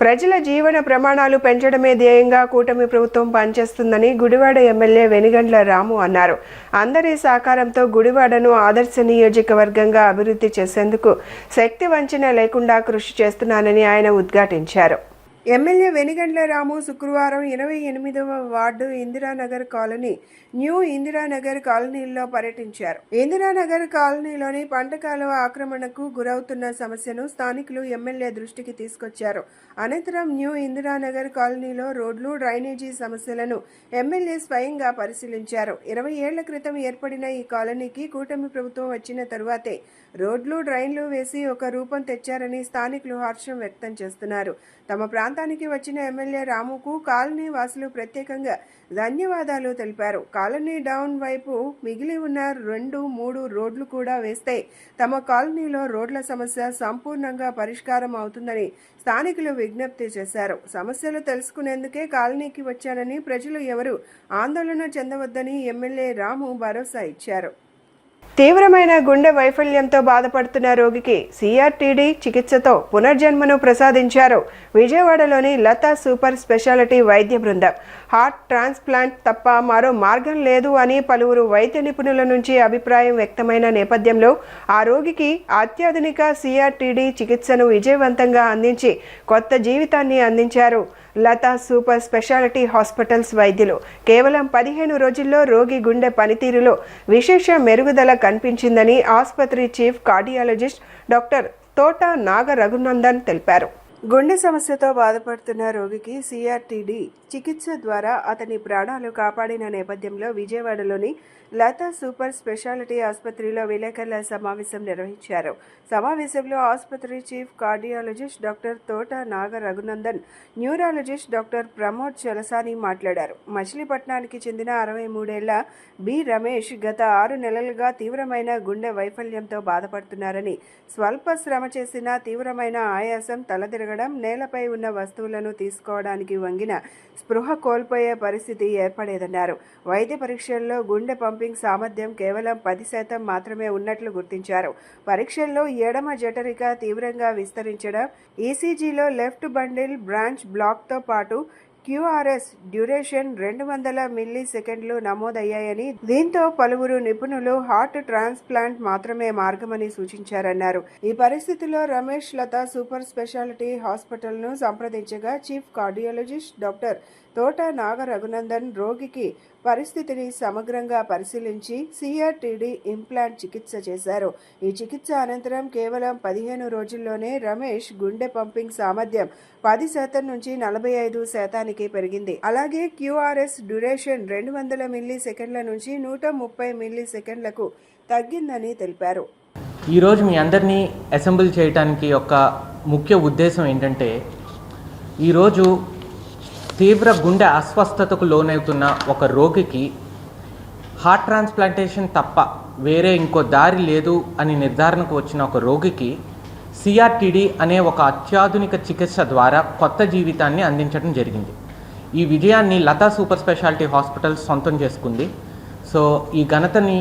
ప్రజల జీవన ప్రమాణాలు పెంచడమే ధ్యేయంగా కూటమి ప్రభుత్వం పనిచేస్తుందని గుడివాడ ఎమ్మెల్యే వెనిగండ్ల రాము అన్నారు. అందరి సహకారంతో గుడివాడను ఆదర్శ నియోజకవర్గంగా అభివృద్ధి చేసేందుకు శక్తి వంచన లేకుండా కృషి చేస్తున్నానని ఆయన ఉద్ఘాటించారు. ఎమ్మెల్యే వెనిగండ్ల రాము శుక్రవారం 28వ ward Indiranagar colony, new Indiranagar కాలనీల్లో పర్యటించారు. ఇందిరానగర్ కాలనీలోని పంట కాలువ ఆక్రమణకు గురవుతున్న సమస్యను స్థానికులు ఎమ్మెల్యే దృష్టికి తీసుకొచ్చారు. అనంతరం న్యూ ఇందిరానగర్ కాలనీలో రోడ్లు, డ్రైనేజీ సమస్యలను ఎమ్మెల్యే స్వయంగా పరిశీలించారు. 20 ఏళ్ల క్రితం ఏర్పడిన ఈ కాలనీకి కూటమి ప్రభుత్వం వచ్చిన తరువాతే రోడ్లు, డ్రైన్లు వేసి ఒక రూపం తెచ్చారని స్థానికులు హర్షం వ్యక్తం చేస్తున్నారు. తమ ప్రాంత ప్రాంతానికి వచ్చిన ఎమ్మెల్యే రాముకు కాలనీ వాసులు ప్రత్యేకంగా ధన్యవాదాలు తెలిపారు. కాలనీ డౌన్ వైపు మిగిలి ఉన్న 2-3 రోడ్లు కూడా వేస్తే తమ కాలనీలో రోడ్ల సమస్య సంపూర్ణంగా పరిష్కారం అవుతుందని స్థానికులు విజ్ఞప్తి చేశారు. సమస్యలు తెలుసుకునేందుకే కాలనీకి వచ్చానని, ప్రజలు ఎవరూ ఆందోళన చెందవద్దని ఎమ్మెల్యే రాము భరోసా ఇచ్చారు. తీవ్రమైన గుండె వైఫల్యంతో బాధపడుతున్న రోగికి సిఆర్టీడీ చికిత్సతో పునర్జన్మను ప్రసాదించారు విజయవాడలోని లతా సూపర్ స్పెషాలిటీ వైద్య బృందం. హార్ట్ ట్రాన్స్ప్లాంట్ తప్ప మరో మార్గం లేదు అని పలువురు వైద్య నిపుణుల నుంచి అభిప్రాయం వ్యక్తమైన నేపథ్యంలో ఆ రోగికి అత్యాధునిక సిఆర్టీడీ చికిత్సను విజయవంతంగా అందించి కొత్త జీవితాన్ని అందించారు లతా సూపర్ స్పెషాలిటీ హాస్పిటల్స్ వైద్యులు. కేవలం 15 రోజుల్లో రోగి గుండె పనితీరులో విశేష మెరుగుదల కనిపించిందని ఆసుపత్రి chief cardiologist doctor Thota Naga Raghunandan తెలిపారు. గుండె సమస్యతో బాధపడుతున్న రోగికి సిఆర్టీడీ చికిత్స ద్వారా అతని ప్రాణాలు కాపాడిన నేపథ్యంలో విజయవాడలోని లతా సూపర్ స్పెషాలిటీ ఆసుపత్రిలో విలేకరుల సమావేశం నిర్వహించారు. సమావేశంలో ఆసుపత్రి chief cardiologist doctor Thota Naga Raghunandan, neurologist doctor Pramod Chalasani మాట్లాడారు. మచిలీపట్నానికి చెందిన 63 ఏళ్ల బి రమేష్ గత 6 నెలలుగా తీవ్రమైన గుండె వైఫల్యంతో బాధపడుతున్నారని, స్వల్ప శ్రమ చేసిన తీవ్రమైన ఆయాసం, తలదిరగడం, నేలపై ఉన్న వస్తువులను తీసుకోవడానికి వంగిన స్పృహ కోల్పోయే పరిస్థితి ఏర్పడేదన్నారు. వైద్య పరీక్షల్లో గుండె పంపింగ్ సామర్థ్యం కేవలం 10% మాత్రమే ఉన్నట్లు గుర్తించారు. పరీక్షల్లో ఎడమ జఠరిక తీవ్రంగా విస్తరించడం, ఈసీజీలో లెఫ్ట్ బండిల్ బ్రాంచ్ బ్లాక్తో పాటు క్యూఆర్ఎస్ డ్యూరేషన్ 200 మిల్లీ సెకండ్లు నమోదయ్యాయని, దీంతో పలువురు నిపుణులు హార్ట్ ట్రాన్స్ప్లాంట్ మాత్రమే మార్గమని సూచించారన్నారు. ఈ పరిస్థితిలో రమేష్ లతా సూపర్ స్పెషాలిటీ హాస్పిటల్ను సంప్రదించగా chief cardiologist doctor Thota Naga Raghunandan రోగికి పరిస్థితిని సమగ్రంగా పరిశీలించి సిఆర్టీడీ ఇంప్లాంట్ చికిత్స చేశారు. ఈ చికిత్స అనంతరం కేవలం 15 రోజుల్లోనే రమేష్ గుండె పంపింగ్ సామర్థ్యం 10% నుంచి 45% పెరిగింది. అలాగే క్యూఆర్ఎస్ డ్యూరేషన్ 200 మిల్లీ సెకండ్ల నుంచి 130 మిల్లీ సెకండ్లకు తగ్గిందని తెలిపారు. ఈరోజు మీ అందరినీ అసెంబ్ల్ చేయడానికి ఒక ముఖ్య ఉద్దేశం ఏంటంటే, ఈరోజు తీవ్ర గుండె అస్వస్థతకు లోనవుతున్న ఒక రోగికి హార్ట్ ట్రాన్స్ప్లాంటేషన్ తప్ప వేరే ఇంకో దారి లేదు అని నిర్ధారణకు వచ్చిన ఒక రోగికి సిఆర్టీడీ అనే ఒక అత్యాధునిక చికిత్స ద్వారా కొత్త జీవితాన్ని అందించడం జరిగింది. ఈ విజయాన్ని లతా సూపర్ స్పెషాలిటీ హాస్పిటల్ సొంతం చేసుకుంది. సో ఈ ఘనతని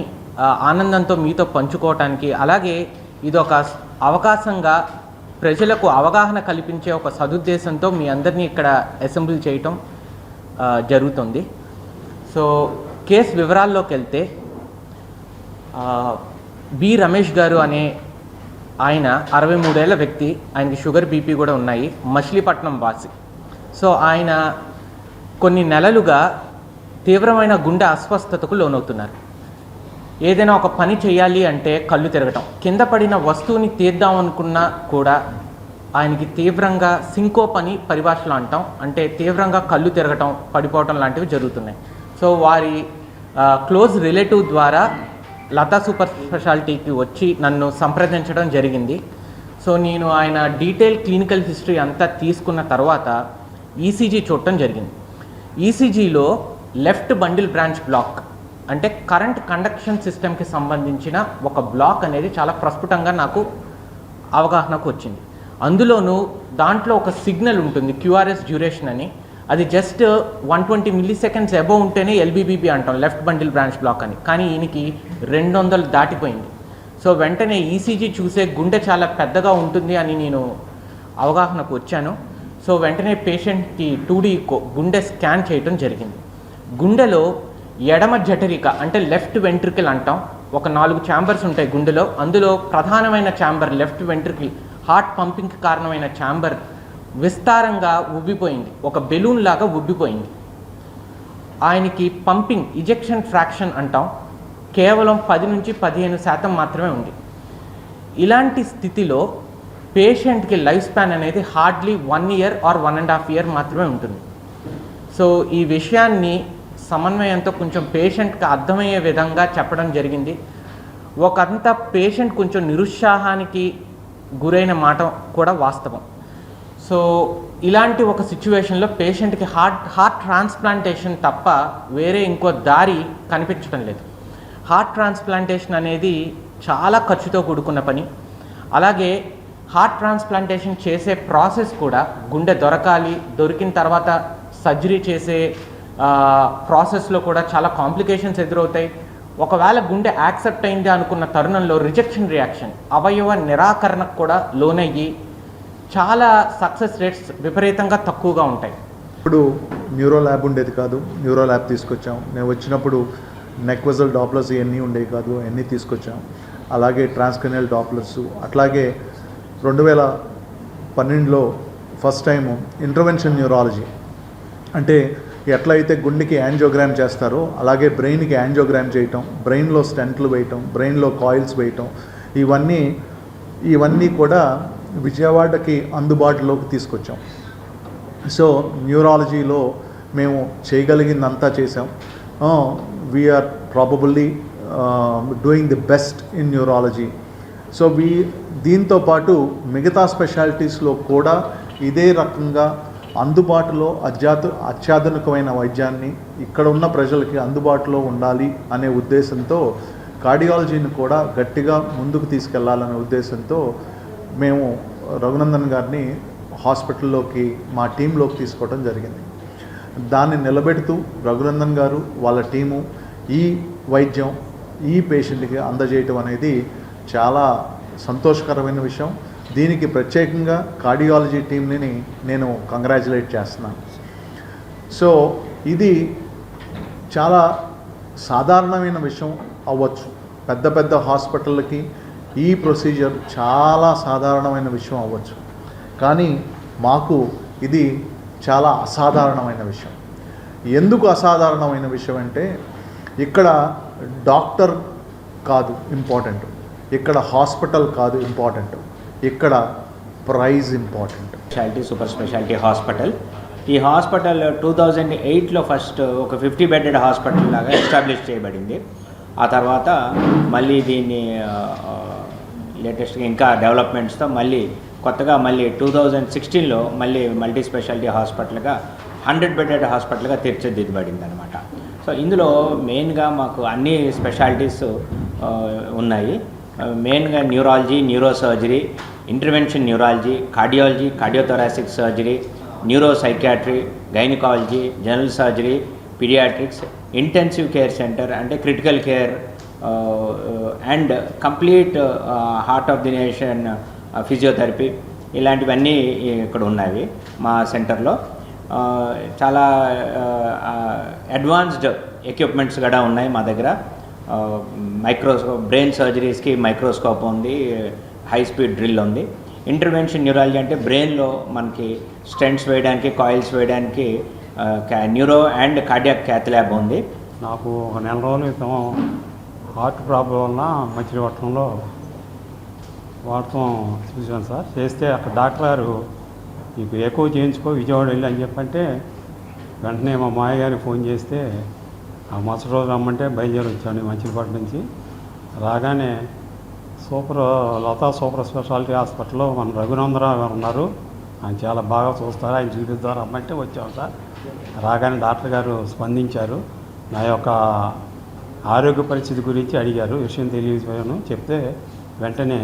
ఆనందంతో మీతో పంచుకోవటానికి, అలాగే ఇది ఒక అవకాశంగా ప్రజలకు అవగాహన కల్పించే ఒక సదుద్దేశంతో మీ అందరినీ ఇక్కడ అసెంబ్లీ చేయటం జరుగుతుంది. సో కేసు వివరాల్లోకి వెళ్తే, బి రమేష్ గారు అనే ఆయన 63 ఏళ్ల వ్యక్తి. ఆయనకి షుగర్ బీపీ కూడా ఉన్నాయి. మచిలీపట్నం వాసి. సో ఆయన కొన్ని నెలలుగా తీవ్రమైన గుండె అస్వస్థతకు లోనవుతున్నారు. ఏదైనా ఒక పని చేయాలి అంటే కళ్ళు తిరగటం, కింద పడిన వస్తువుని తీద్దామనుకున్నా కూడా ఆయనకి తీవ్రంగా సింకోప్ అని పరిభాషలో అంటాం, అంటే తీవ్రంగా కళ్ళు తిరగటం, పడిపోవటం లాంటివి జరుగుతున్నాయి. సో వారి క్లోజ్ రిలేటివ్ ద్వారా లతా సూపర్ స్పెషాలిటీకి వచ్చి నన్ను సంప్రదించడం జరిగింది. సో నేను ఆయన డీటెయిల్ క్లినికల్ హిస్టరీ అంతా తీసుకున్న తర్వాత ఈసీజీ చూడటం జరిగింది. ఈసీజీలో లెఫ్ట్ బండిల్ బ్రాంచ్ బ్లాక్, అంటే కరెంట్ కండక్షన్ సిస్టమ్కి సంబంధించిన ఒక బ్లాక్ అనేది చాలా ప్రస్ఫుటంగా నాకు అవగాహనకు వచ్చింది. అందులోనూ దాంట్లో ఒక సిగ్నల్ ఉంటుంది, క్యూఆర్ఎస్ డ్యూరేషన్ అని. అది జస్ట్ 120 మిల్లీ సెకండ్స్ అబోవ్ ఉంటేనే ఎల్బీబీబీ అంటాం, లెఫ్ట్ బండిల్ బ్రాంచ్ బ్లాక్ అని. కానీ ఈయనకి 200 దాటిపోయింది. సో వెంటనే ఈసీజీ చూసే గుండె చాలా పెద్దగా ఉంటుంది అని నేను అవగాహనకు వచ్చాను. సో వెంటనే పేషెంట్కి 2D గుండె స్కాన్ చేయడం జరిగింది. గుండెలో ఎడమ జఠరిక అంటే లెఫ్ట్ వెంట్రికల్ అంటాం, ఒక 4 ఛాంబర్స్ ఉంటాయి గుండెలో. అందులో ప్రధానమైన ఛాంబర్ లెఫ్ట్ వెంట్రికల్, హార్ట్ పంపింగ్కి కారణమైన ఛాంబర్ విస్తారంగా ఉబ్బిపోయింది, ఒక బెలూన్ లాగా ఉబ్బిపోయింది. ఆయనకి పంపింగ్ ఇజెక్షన్ ఫ్రాక్షన్ అంటాం, కేవలం 10 నుంచి 15% మాత్రమే ఉంది. ఇలాంటి స్థితిలో పేషెంట్కి లైఫ్ స్పాన్ అనేది హార్డ్లీ 1 ఇయర్ ఆర్ 1.5 ఇయర్ మాత్రమే ఉంటుంది. సో ఈ విషయాన్ని సమన్వయంతో కొంచెం పేషెంట్కి అర్థమయ్యే విధంగా చెప్పడం జరిగింది. ఒకంత పేషెంట్ కొంచెం నిరుత్సాహానికి గురైన మాట కూడా వాస్తవం. సో ఇలాంటి ఒక సిచ్యువేషన్లో పేషెంట్కి హార్ట్ ట్రాన్స్ప్లాంటేషన్ తప్ప వేరే ఇంకో దారి కనిపించడం లేదు. హార్ట్ ట్రాన్స్ప్లాంటేషన్ అనేది చాలా ఖర్చుతో కూడుకున్న పని. అలాగే హార్ట్ ట్రాన్స్ప్లాంటేషన్ చేసే ప్రాసెస్ కూడా గుండె దొరికిన తర్వాత సర్జరీ చేసే ప్రాసెస్లో కూడా చాలా కాంప్లికేషన్స్ ఎదురవుతాయి. ఒకవేళ గుండె యాక్సెప్ట్ అయింది అనుకున్న తరుణంలో రిజెక్షన్ రియాక్షన్, అవయవ నిరాకరణకు కూడా లోనయ్యి చాలా సక్సెస్ రేట్స్ విపరీతంగా తక్కువగా ఉంటాయి. ఇప్పుడు న్యూరో ల్యాబ్ ఉండేది కాదు, న్యూరో ల్యాబ్ తీసుకొచ్చాం. నేను వచ్చినప్పుడు నెక్ వెజల్ డాప్లర్స్ ఇవన్నీ ఉండేవి కాదు, అన్నీ తీసుకొచ్చాం. అలాగే ట్రాన్స్క్రేనియల్ డాప్లర్స్, అట్లాగే 2012లో ఫస్ట్ టైము ఇంటర్వెన్షన్ న్యూరాలజీ, అంటే ఎట్లయితే గుండెకి యాంజియోగ్రామ్ చేస్తారో అలాగే బ్రెయిన్కి యాంజియోగ్రామ్ చేయటం, బ్రెయిన్లో స్టెంట్లు వేయటం, బ్రెయిన్లో కాయిల్స్ వేయటం, ఇవన్నీ కూడా విజయవాడకి అందుబాటులోకి తీసుకొచ్చాం. సో న్యూరాలజీలో మేము చేయగలిగిందంతా చేసాం. We're probably doing the best in neurology. So దీంతో పాటు మిగతా స్పెషాలిటీస్లో కూడా ఇదే రకంగా అందుబాటులో అత్యాధునికమైన వైద్యాన్ని ఇక్కడ ఉన్న ప్రజలకి అందుబాటులో ఉండాలి అనే ఉద్దేశంతో కార్డియాలజీని కూడా గట్టిగా ముందుకు తీసుకెళ్లాలనే ఉద్దేశంతో మేము రఘునందన్ గారిని హాస్పిటల్లోకి మా టీంలోకి తీసుకోవడం జరిగింది. దాన్ని నిలబెడుతూ రఘునందన్ గారు వాళ్ళ టీము ఈ వైద్యం ఈ పేషెంట్కి అందజేయటం అనేది చాలా సంతోషకరమైన విషయం. దీనికి ప్రత్యేకంగా కార్డియాలజీ టీంని నేను కంగ్రాచులేట్ చేస్తున్నాను. సో ఇది చాలా సాధారణమైన విషయం అవ్వచ్చు, పెద్ద పెద్ద హాస్పిటళ్ళకి ఈ ప్రొసీజర్ చాలా సాధారణమైన విషయం అవ్వచ్చు, కానీ మాకు ఇది చాలా అసాధారణమైన విషయం. ఎందుకు అసాధారణమైన విషయం అంటే ఇక్కడ డాక్టర్ కాదు ఇంపార్టెంట్, ఇక్కడ హాస్పిటల్ కాదు ఇంపార్టెంట్, ఇక్కడ price important. Speciality super speciality hospital. ఈ హాస్పిటల్ 2008లో ఫస్ట్ ఒక 50 బెడెడ్ హాస్పిటల్ లాగా ఎస్టాబ్లిష్ చేయబడింది. ఆ తర్వాత మళ్ళీ దీన్ని లేటెస్ట్గా ఇంకా డెవలప్మెంట్స్తో కొత్తగా 2016లో మల్టీ స్పెషాలిటీ హాస్పిటల్గా 100 బెడెడ్ హాస్పిటల్గా తీర్చిదిద్దబడింది అనమాట. సో ఇందులో మెయిన్గా మాకు అన్ని స్పెషాలిటీస్ ఉన్నాయి. మెయిన్గా neurology, neuro surgery, intervention neurology, cardiology, cardiothoracic surgery, neuro psychiatry, gynaecology, general surgery, paediatrics, intensive care centre అంటే critical care and complete heart of the nation physiotherapy, ఇలాంటివన్నీ ఇక్కడ ఉన్నాయి మా సెంటర్లో. చాలా అడ్వాన్స్డ్ ఎక్విప్మెంట్స్ కూడా ఉన్నాయి మా దగ్గర. బ్రెయిన్ సర్జరీస్కి మైక్రోస్కోప్ ఉంది, హై స్పీడ్ డ్రిల్ ఉంది. ఇంటర్వెన్షన్ న్యూరాలజీ అంటే బ్రెయిన్లో మనకి స్టెంట్స్ వేయడానికి, కాయిల్స్ వేయడానికి neuro and cardiac cath lab ఉంది. నాకు ఒక నెల రోజుల క్రితం హార్ట్ ప్రాబ్లం వల్ల మచిలీపట్నంలో వాడటం చూశాను సార్. చేస్తే అక్కడ డాక్టర్ గారు నీకు ఎక్కువ చేయించుకో విజయవాడ వెళ్ళి అని చెప్పంటే వెంటనే మా మాయ గారికి ఫోన్ చేస్తే ఆ మరుసటి రోజు రమ్మంటే బయలుదేరి వచ్చాను మచిలీపట్నం నుంచి. రాగానే లతా సూపర్ స్పెషాలిటీ హాస్పిటల్లో మన రఘునందరావు గారు ఉన్నారు, ఆయన చాలా బాగా చూస్తారు, ఆయన చూపిస్తారు రమ్మంటే వచ్చాము సార్. రాగానే డాక్టర్ గారు స్పందించారు, నా యొక్క ఆరోగ్య పరిస్థితి గురించి అడిగారు, విషయం తెలియజేయను చెప్తే వెంటనే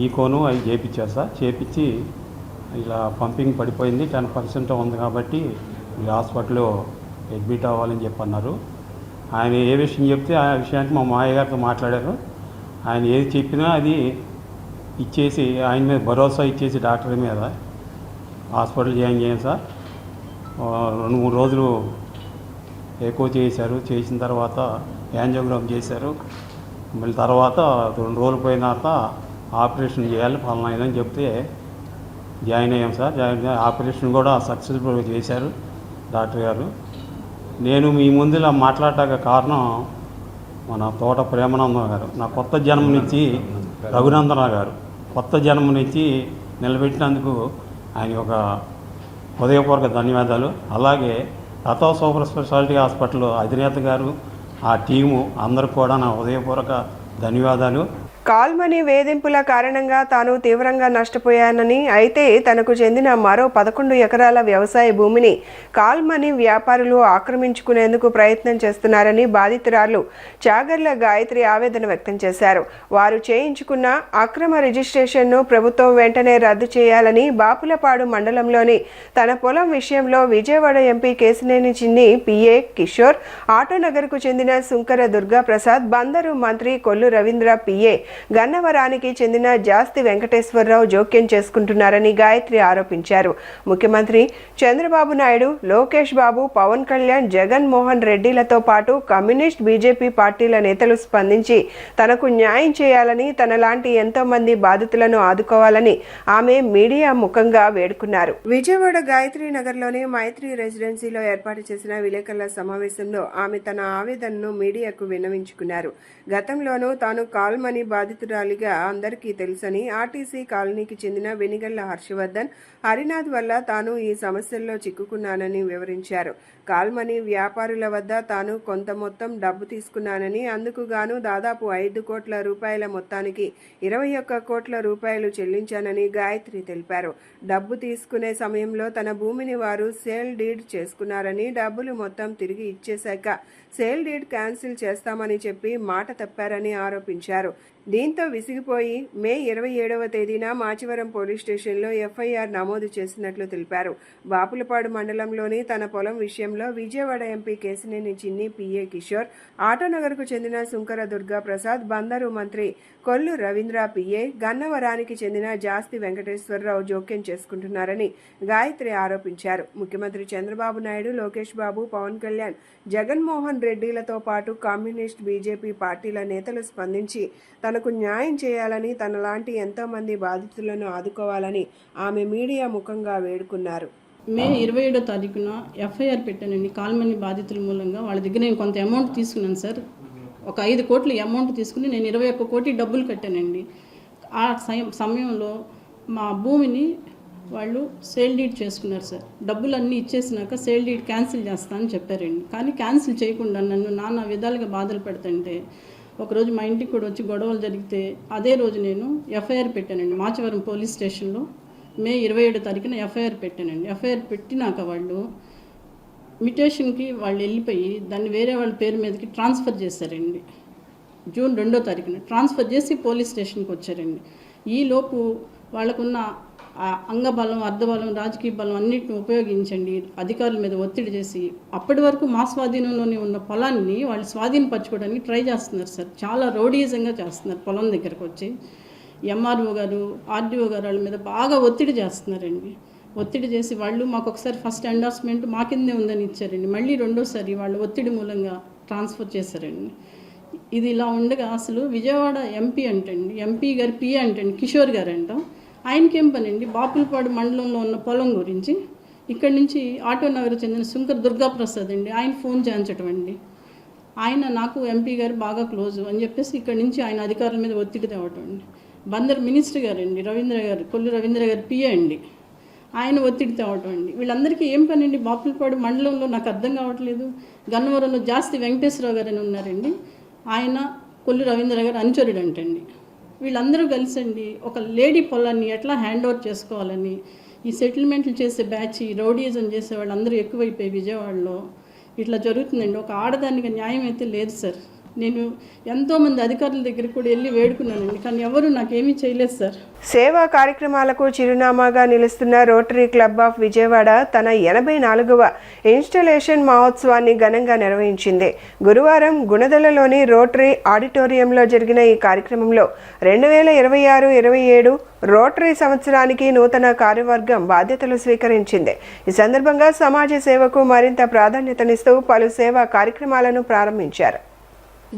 ఈకోను అవి చేయించారు సార్. చేయించి ఇలా పంపింగ్ పడిపోయింది, 10% ఉంది కాబట్టి ఈ హాస్పిటల్లో అడ్మిట్ అవ్వాలని చెప్పి అన్నారు. ఆయన ఏ విషయం చెప్తే ఆ విషయానికి మా మాయ గారితో మాట్లాడారు. ఆయన ఏది చెప్పినా అది ఇచ్చేసి ఆయన మీద భరోసా ఇచ్చేసి డాక్టర్ మీద హాస్పిటల్ జాయిన్ చేయండి సార్. 2-3 రోజులు ఎక్కువ చేశారు. చేసిన తర్వాత యాంజియోగ్రామ్ చేశారు. మళ్ళీ తర్వాత 2 రోజులు పోయిన తర్వాత ఆపరేషన్ చేయాలి ఫలానా అని చెప్తే జాయిన్ అయ్యాం సార్. ఆపరేషన్ కూడా సక్సెస్ఫుల్గా చేశారు డాక్టర్ గారు. నేను మీ ముందు ఇలా మాట్లాడటానికి కారణం మన తోట ప్రేమానందం గారు, నా కొత్త జన్మనిచ్చి రఘునందన గారు కొత్త జన్మనిచ్చి నిలబెట్టినందుకు ఆయన ఒక హృదయపూర్వక ధన్యవాదాలు. అలాగే లతా సూపర్ స్పెషాలిటీ హాస్పిటల్ అధినేత గారు, ఆ టీము అందరికి కూడా నా హృదయపూర్వక ధన్యవాదాలు. కాల్ మనీ వేధింపుల కారణంగా తాను తీవ్రంగా నష్టపోయానని, అయితే తనకు చెందిన మరో 11 ఎకరాల వ్యవసాయ భూమిని కాల్ మనీ వ్యాపారులు ఆక్రమించుకునేందుకు ప్రయత్నం చేస్తున్నారని బాధితురాలు చాగర్ల గాయత్రి ఆవేదన వ్యక్తం చేశారు. వారు చేయించుకున్న అక్రమ రిజిస్ట్రేషన్ను ప్రభుత్వం వెంటనే రద్దు చేయాలని, బాపులపాడు మండలంలోని తన పొలం విషయంలో విజయవాడ ఎంపీ కేశినేని చిన్ని పిఏ కిషోర్, ఆటోనగర్కు చెందిన సుంకర దుర్గా ప్రసాద్, బందరు మంత్రి కొల్లు రవీంద్ర పిఏ గన్నవరానికి చెందిన జాస్తి వెంకటేశ్వరరావు జోక్యం చేసుకుంటున్నారని గాయత్రి ఆరోపించారు. ముఖ్యమంత్రి చంద్రబాబు నాయుడు, లోకేష్ బాబు, పవన్ కళ్యాణ్, జగన్ మోహన్ రెడ్డిలతో పాటు కమ్యూనిస్ట్, బీజేపీ పార్టీల నేతలు స్పందించి తనకు న్యాయం చేయాలని, తనలాంటి ఎంతో మంది బాధితులను ఆదుకోవాలని ఆమె మీడియా ముఖంగా వేడుకున్నారు. విజయవాడ గాయత్రి నగర్లోని మైత్రి రెసిడెన్సీలో ఏర్పాటు చేసిన విలేకరుల సమావేశంలో ఆమె తన ఆవేదనను మీడియాకు విన్నవించుకున్నారు. గతంలోనూ తాను కాల్ మనీ బాధితురాలిగా అందరికీ తెలుసని, ఆర్టీసీ కాలనీకి చెందిన వెనిగళ్ల హర్షవర్ధన్, హరినాథ్ వల్ల తాను ఈ సమస్యల్లో చిక్కుకున్నానని వివరించారు. కాల్ మనీ వ్యాపారుల వద్ద తాను కొంత మొత్తం డబ్బు తీసుకున్నానని, అందుకు గాను దాదాపు 5 కోట్ల రూపాయల మొత్తానికి 21 కోట్ల రూపాయలు చెల్లించానని గాయత్రి తెలిపారు. డబ్బు తీసుకునే సమయంలో తన భూమిని వారు సేల్ డీడ్ చేసుకున్నారని, డబ్బులు మొత్తం తిరిగి ఇచ్చేశాక సేల్ డీడ్ క్యాన్సిల్ చేస్తామని చెప్పి మాట తప్పారని ఆరోపించారు. దీంతో విసిగిపోయి మే 27వ తేదీన మాచివరం పోలీస్ స్టేషన్లో ఎఫ్ఐఆర్ నమోదు చేసినట్లు తెలిపారు. బాపులపాడు మండలంలోని తన పొలం విషయంలో విజయవాడ ఎంపీ కేశినేని చిన్ని పిఏ కిషోర్, ఆటోనగర్కు చెందిన సుంకర దుర్గా ప్రసాద్, బందరు మంత్రి కొల్లు రవీంద్ర పిఏ, గన్నవరానికి చెందిన జాస్తి వెంకటేశ్వరరావు జోక్యం చేసుకుంటున్నారని గాయత్రి ఆరోపించారు. ముఖ్యమంత్రి చంద్రబాబు నాయుడు, లోకేష్ బాబు, పవన్ కళ్యాణ్, జగన్మోహన్ రెడ్డిలతో పాటు కమ్యూనిస్ట్, బీజేపీ పార్టీల నేతలు స్పందించి తనకు న్యాయం చేయాలని, తనలాంటి ఎంతో మంది బాధితులను ఆదుకోవాలని ఆమె మీడియా ముఖంగా వేడుకున్నారు. మే 27వ తారీఖున ఎఫ్ఐఆర్ పెట్టానండి. కాల్ మనీ బాధితుల మూలంగా వాళ్ళ దగ్గర నేను కొంత అమౌంట్ తీసుకున్నాను సార్. ఒక 5 కోట్ల అమౌంట్ తీసుకుని నేను 21 కోటి డబ్బులు కట్టానండి. ఆ సమయంలో మా భూమిని వాళ్ళు సేల్ డీడ్ చేసుకున్నారు సార్. డబ్బులన్నీ ఇచ్చేసినాక సేల్ డీడ్ క్యాన్సిల్ చేస్తానని చెప్పారండి. కానీ క్యాన్సిల్ చేయకుండా నన్ను నానా విధాలుగా బాధలు పెడుతుంటే ఒకరోజు మా ఇంటికి కూడా వచ్చి గొడవలు జరిగితే అదే రోజు నేను ఎఫ్ఐఆర్ పెట్టానండి. మాచవరం పోలీస్ స్టేషన్లో మే 27వ తారీఖున ఎఫ్ఐఆర్ పెట్టానండి. ఎఫ్ఐఆర్ పెట్టినాక వాళ్ళు మిటేషన్కి వాళ్ళు వెళ్ళిపోయి దాన్ని వేరే వాళ్ళ పేరు మీదకి ట్రాన్స్ఫర్ చేశారండి. జూన్ 2వ తారీఖున ట్రాన్స్ఫర్ చేసి పోలీస్ స్టేషన్కి వచ్చారండి. ఈలోపు వాళ్ళకున్న అంగబలం, అర్ధబలం, రాజకీయ బలం అన్నిటిని ఉపయోగించండి అధికారుల మీద ఒత్తిడి చేసి అప్పటి వరకు మా స్వాధీనంలోనే ఉన్న పొలాన్ని వాళ్ళు స్వాధీనపరచుకోవడానికి ట్రై చేస్తున్నారు సార్. చాలా రౌడీజంగా చేస్తున్నారు. పొలం దగ్గరకు వచ్చి ఎంఆర్ఓ గారు, ఆర్డీఓ గారు వాళ్ళ మీద బాగా ఒత్తిడి చేస్తున్నారండి. ఒత్తిడి చేసి వాళ్ళు మాకు ఒకసారి ఫస్ట్ ఎండార్స్మెంట్ మా కిందే ఉందని ఇచ్చారండి. మళ్ళీ రెండోసారి వాళ్ళు ఒత్తిడి మూలంగా ట్రాన్స్ఫర్ చేశారండి. ఇది ఇలా ఉండగా అసలు విజయవాడ ఎంపీ అంటండి, ఎంపీ గారు పిఏ అంటండి, కిషోర్ గారు అంటాం. ఆయనకేం పని అండి బాపులపాడు మండలంలో ఉన్న పొలం గురించి ఇక్కడి నుంచి ఆటోనగర్ చెందిన సుంకర దుర్గా ప్రసాద్ అండి ఆయన ఫోన్ చేయించటం అండి. ఆయన నాకు ఎంపీ గారు బాగా క్లోజు అని చెప్పేసి ఇక్కడి నుంచి ఆయన అధికారుల మీద ఒత్తిడి తేవటం అండి. బందర్ మినిస్టర్ గారండి రవీంద్ర గారు, కొల్లు రవీంద్ర గారు పిఏ అండి, ఆయన ఒత్తిడి తేవటం అండి. వీళ్ళందరికీ ఏం పని అండి బాపులపాడు మండలంలో నాకు అర్థం కావట్లేదు. గన్నవరంలో జాస్తి వెంకటేశ్వరరావు గారు అని ఉన్నారండి, ఆయన కొల్లు రవీంద్ర గారు అనుచరుడు అంటండి. వీళ్ళందరూ కలిసండి ఒక లేడీ పొలాన్ని ఎట్లా హ్యాండ్ ఓవర్ చేసుకోవాలని ఈ సెటిల్మెంట్లు చేసే బ్యాచ్, రౌడీజం చేసే వాళ్ళందరూ ఎక్కువైపోయి విజయవాడలో ఇట్లా జరుగుతుందండి. ఒక ఆడదానికి న్యాయం అయితే లేదు సార్. నేను ఎంతోమంది అధికారుల దగ్గరికి కూడా వెళ్ళి వేడుకున్నానండి, కానీ ఎవరు నాకేమీ చేయలేదు సార్. సేవా కార్యక్రమాలకు చిరునామాగా నిలుస్తున్న రోటరీ క్లబ్ ఆఫ్ విజయవాడ తన 84వ ఇన్స్టలేషన్ మహోత్సవాన్ని ఘనంగా నిర్వహించింది. గురువారం గుణదలలోని రోటరీ ఆడిటోరియంలో జరిగిన ఈ కార్యక్రమంలో 2026-27 రోటరీ సంవత్సరానికి నూతన కార్యవర్గం బాధ్యతలు స్వీకరించింది. ఈ సందర్భంగా సమాజ సేవకు మరింత ప్రాధాన్యతనిస్తూ పలు సేవా కార్యక్రమాలను ప్రారంభించారు.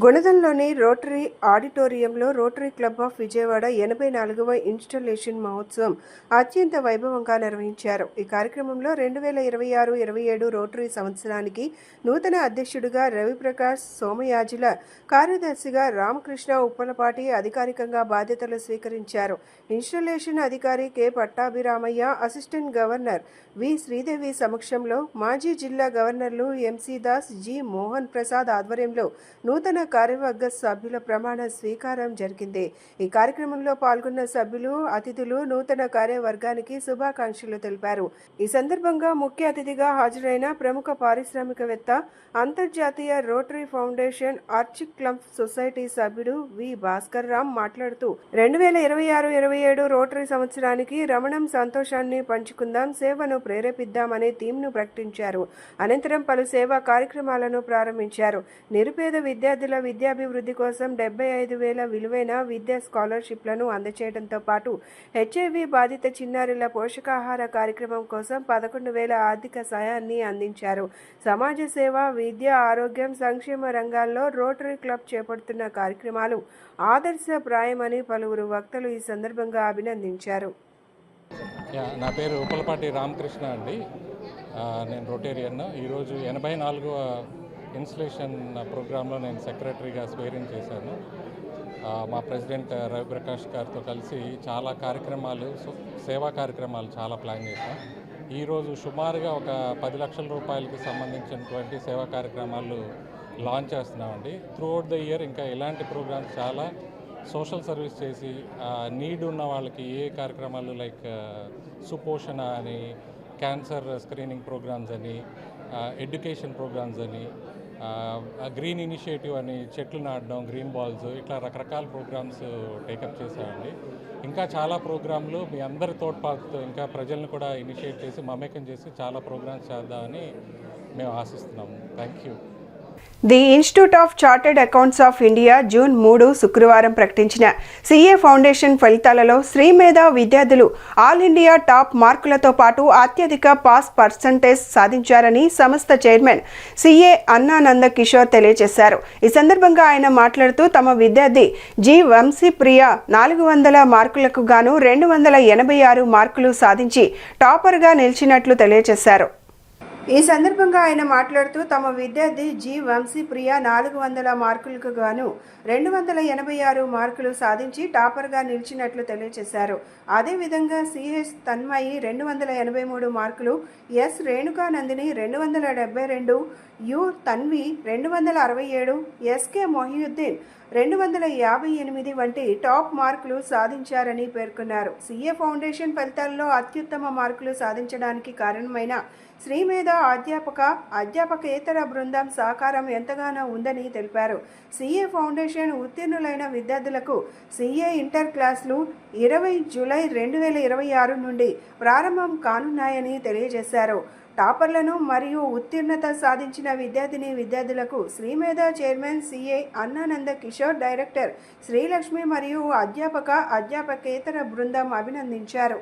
గుణదల్లోని రోటరీ ఆడిటోరియంలో రోటరీ క్లబ్ ఆఫ్ విజయవాడ 84వ ఇన్స్టలేషన్ మహోత్సవం అత్యంత వైభవంగా నిర్వహించారు. ఈ కార్యక్రమంలో 2026-27 రోటరీ సంవత్సరానికి నూతన అధ్యక్షుడిగా రవిప్రకాష్ సోమయాజుల, కార్యదర్శిగా రామకృష్ణ ఉప్పలపాటి అధికారికంగా బాధ్యతలు స్వీకరించారు. ఇన్స్టలేషన్ అధికారి కె పట్టాభిరామయ్య, అసిస్టెంట్ గవర్నర్ వి శ్రీదేవి సమక్షంలో మాజీ జిల్లా గవర్నర్లు ఎంసీ దాస్, జి మోహన్ ప్రసాద్ ఆధ్వర్యంలో నూతన నూతన కార్యవర్గ సభ్యుల ప్రమాణ స్వీకారం జరిగింది. ఈ కార్యక్రమంలో పాల్గొన్న సభ్యులు, అతిథులు నూతన కార్యవర్గానికి శుభాకాంక్షలు తెలిపారు. ఈ సందర్భంగా ముఖ్య అతిథిగా హాజరైన ప్రముఖ పారిశ్రామికవేత్త, అంతర్జాతీయ రోటరీ ఫౌండేషన్ ఆర్చిక్ క్లబ్ సొసైటీ సభ్యుడు వి భాస్కర్ రామ్ మాట్లాడుతూ 2026-27 రోటరీ సంవత్సరానికి రమణం సంతోషాన్ని పంచుకుందాం, సేవను ప్రేరేపిద్దామనే థీమ్ను ప్రకటించారు. అనంతరం పలు సేవా కార్యక్రమాలను ప్రారంభించారు. నిరుపేద విద్యార్థుల విద్యాభివృద్ధి కోసం 75,000 విలువైన విద్యా స్కాలర్షిప్లను అందజేయడంతో పాటు హెచ్ఐవి బాధిత చిన్నారుల పోషకాహార కార్యక్రమం కోసం 11,000 ఆర్థిక సాయాన్ని అందించారు. సమాజ సేవ, విద్య, ఆరోగ్యం, సంక్షేమ రంగాల్లో రోటరీ క్లబ్ చేపడుతున్న కార్యక్రమాలు ఆదర్శప్రాయమని పలువురు వక్తలు ఈ సందర్భంగా అభినందించారు. నా పేరు ఉప్పలపాటి రామకృష్ణ అండి. నేను రోటేరియన్. ఈరోజు 84వ ఇన్స్టలేషన్ ప్రోగ్రాంలో నేను సెక్రటరీగా స్వేరింగ్ చేశాను. మా ప్రెసిడెంట్ రవిప్రకాష్ గారితో కలిసి చాలా కార్యక్రమాలు, సేవా కార్యక్రమాలు చాలా ప్లాన్ చేశాం. ఈరోజు సుమారుగా ఒక 10 లక్షల రూపాయలకి సంబంధించినటువంటి సేవా కార్యక్రమాలు లాంచ్ చేస్తున్నామండి. త్రూఅవుట్ ద ఇయర్ ఇంకా ఇలాంటి ప్రోగ్రామ్స్ చాలా సోషల్ సర్వీస్ చేసి నీడ్ ఉన్న వాళ్ళకి ఏ కార్యక్రమాలు లైక్ సుపోషణ అని, క్యాన్సర్ స్క్రీనింగ్ ప్రోగ్రామ్స్ అని, ఎడ్యుకేషన్ ప్రోగ్రామ్స్ అని, గ్రీన్ ఇనిషియేటివ్ అని, చెట్లు నాటడం, గ్రీన్ బాల్స్, ఇట్లా రకరకాల ప్రోగ్రామ్స్ టేకప్ చేశామండి. ఇంకా చాలా ప్రోగ్రాంలు మీ అందరి తోడ్పాటుతో ఇంకా ప్రజలను కూడా ఇనిషియేట్ చేసి మమేకం చేసి చాలా ప్రోగ్రామ్స్ చేద్దామని మేము ఆశిస్తున్నాము. Thank you. The institute of chartered accounts of India June 3 శుక్రవారం ప్రకటించిన సిఏ ఫౌండేషన్ ఫలితాలలో శ్రీమేధ విద్యార్థులు ఆల్ ఇండియా టాప్ మార్కులతో పాటు అత్యధిక పాస్ పర్సంటేజ్ సాధించారని సంస్థ చైర్మన్ సిఏ అన్నానంద కిషోర్ తెలియజేశారు. ఈ సందర్భంగా ఆయన మాట్లాడుతూ తమ విద్యార్థి జి వంశీప్రియ 400 మార్కులకు గాను 286 మార్కులు సాధించి టాపర్గా నిలిచినట్లు తెలియజేశారు. ఈ సందర్భంగా ఆయన మాట్లాడుతూ తమ విద్యార్థి జి వంశీప్రియ 400 మార్కులకు గాను 286 మార్కులు సాధించి టాపర్గా నిలిచినట్లు తెలియజేశారు. అదేవిధంగా సిహెచ్ తన్మయి 283 మార్కులు, S Renukanandini 272, U Tanvi 267, SK Mohiuddin 258 వంటి టాప్ మార్కులు సాధించారని పేర్కొన్నారు. సిఏ ఫౌండేషన్ ఫలితాల్లో అత్యుత్తమ మార్కులు సాధించడానికి కారణమైన శ్రీమేధ అధ్యాపకేతర బృందం సహకారం ఎంతగానో ఉందని తెలిపారు. సిఏ ఫౌండేషన్ ఉత్తీర్ణులైన విద్యార్థులకు సిఏ ఇంటర్ క్లాసులు 20 జూలై 2026 నుండి ప్రారంభం కానున్నాయని తెలియజేశారు. టాపర్లను మరియు ఉత్తీర్ణత సాధించిన విద్యార్థులకు Srimedha chairman CA Annananda Kishore, director Srilakshmi మరియు అధ్యాపకేతర బృందం అభినందించారు.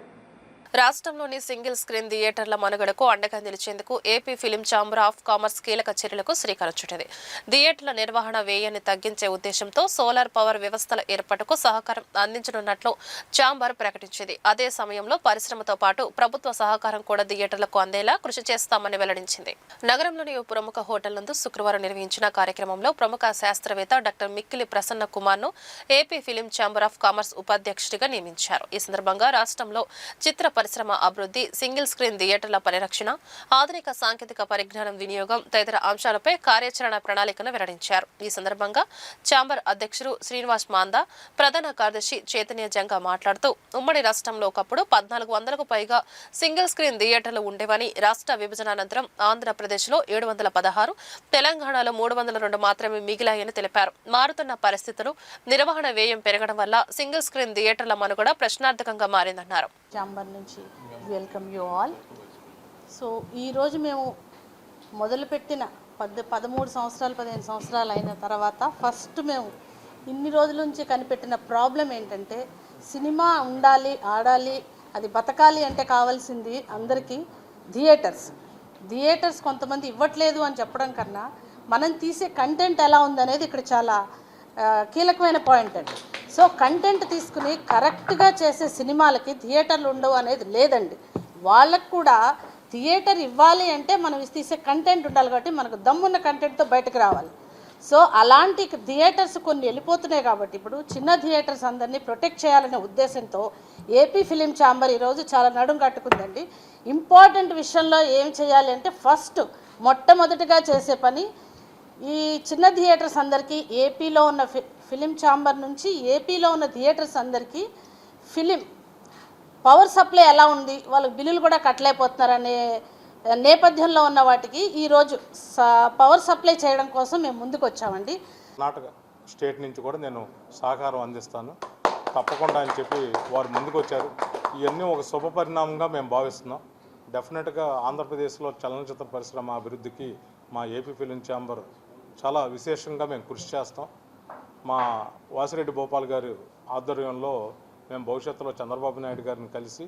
రాష్ట్రంలోని సింగిల్ స్క్రీన్ థియేటర్ల మనుగడకు అండగా నిలిచేందుకు AP film chamber of commerce కీలక చర్యలకు శ్రీకారం చుట్టింది. థియేటర్ల నిర్వహణ వ్యయాన్ని తగ్గించే ఉద్దేశంతో సోలార్ పవర్ వ్యవస్థల ఏర్పాటుకు సహకారం అందించనున్నట్లు ఛాంబర్ ప్రకటించింది. అదే సమయంలో పరిశ్రమతో పాటు ప్రభుత్వ సహకారం కూడా థియేటర్లకు అందేలా కృషి చేస్తామని వెల్లడించింది. నగరంలోని ఓ ప్రముఖ హోటల్ నందు శుక్రవారం నిర్వహించిన కార్యక్రమంలో ప్రముఖ శాస్త్రవేత్త డాక్టర్ మిక్కిలి ప్రసన్న కుమార్ ను AP film chamber of commerce ఉపాధ్యక్షుడిగా నియమించారు. ఈ సందర్భంగా రాష్ట్రంలో చిత్ర పరిశ్రమ అభివృద్ధి, సింగిల్ స్క్రీన్ థియేటర్ల పరిరక్షణ, ఆధునిక సాంకేతిక పరిజ్ఞానం వినియోగం తదితర అంశాలపై కార్యాచరణ ప్రణాళికను వెల్లడించారు. ఈ సందర్భంగా ఛాంబర్ అధ్యక్షుడు శ్రీనివాస్ మాందా, ప్రధాన కార్యదర్శి చైతన్య జంగా మాట్లాడుతూ ఉమ్మడి రాష్ట్రంలో ఒకప్పుడు 1400కు పైగా సింగిల్ స్క్రీన్ థియేటర్లు ఉండేవని, రాష్ట్ర విభజన అనంతరం ఆంధ్రప్రదేశ్లో 716, తెలంగాణలో 302 మాత్రమే మిగిలాయని తెలిపారు. మారుతున్న పరిస్థితులు, నిర్వహణ వ్యయం పెరగడం వల్ల సింగిల్ స్క్రీన్ థియేటర్ల మనుగడ ప్రశ్నార్థకంగా మారిందన్నారు. ఛాంబర్ నుంచి వెల్కమ్ యూ ఆల్. సో ఈరోజు మేము మొదలుపెట్టిన 13 సంవత్సరాలు 15 సంవత్సరాలు అయిన తర్వాత ఫస్ట్ మేము ఇన్ని రోజుల నుంచి కనిపెట్టిన ప్రాబ్లం ఏంటంటే, సినిమా ఉండాలి, ఆడాలి, అది బతకాలి అంటే కావాల్సింది అందరికీ థియేటర్స్ కొంతమంది ఇవ్వట్లేదు అని చెప్పడం కన్నా మనం తీసే కంటెంట్ ఎలా ఉందనేది ఇక్కడ చాలా కీలకమైన పాయింట్ అండి. సో కంటెంట్ తీసుకుని కరెక్ట్గా చేసే సినిమాలకి థియేటర్లు ఉండవు అనేది లేదండి. వాళ్ళకు కూడా థియేటర్ ఇవ్వాలి అంటే మనం తీసే కంటెంట్ ఉండాలి, కాబట్టి మనకు దమ్మున్న కంటెంట్తో బయటకు రావాలి. సో అలాంటి థియేటర్స్ కొన్ని వెళ్ళిపోతున్నాయి కాబట్టి ఇప్పుడు చిన్న థియేటర్స్ అందరినీ ప్రొటెక్ట్ చేయాలనే ఉద్దేశంతో ఏపీ ఫిలిం ఛాంబర్ ఈరోజు చాలా నడుం కట్టుకుందండి. ఇంపార్టెంట్ విషయంలో ఏం చేయాలి అంటే ఫస్ట్ మొట్టమొదటిగా చేసే పని ఈ చిన్న థియేటర్స్ అందరికీ ఏపీలో ఉన్న ఫిలిం ఛాంబర్ నుంచి ఏపీలో ఉన్న థియేటర్స్ అందరికీ ఫిలిం పవర్ సప్లై ఎలా ఉంది, వాళ్ళకి బిల్లులు కూడా కట్టలేకపోతున్నారనే నేపథ్యంలో ఉన్న వాటికి ఈరోజు పవర్ సప్లై చేయడం కోసం మేము ముందుకు వచ్చామండి. కర్ణాటక స్టేట్ నుంచి కూడా నేను సహకారం అందిస్తాను తప్పకుండా అని చెప్పి వారు ముందుకు వచ్చారు. ఇవన్నీ ఒక శుభ పరిణామంగా మేము భావిస్తున్నాం. డెఫినెట్గా ఆంధ్రప్రదేశ్లో చలనచిత్ర పరిశ్రమ అభివృద్ధికి మా ఏపీ ఫిలిం ఛాంబర్ చాలా విశేషంగా మేము కృషి చేస్తాం. మా వాసిరెడ్డి భూపాల్ గారి ఆధ్వర్యంలో మేము భవిష్యత్తులో చంద్రబాబు నాయుడు గారిని కలిసి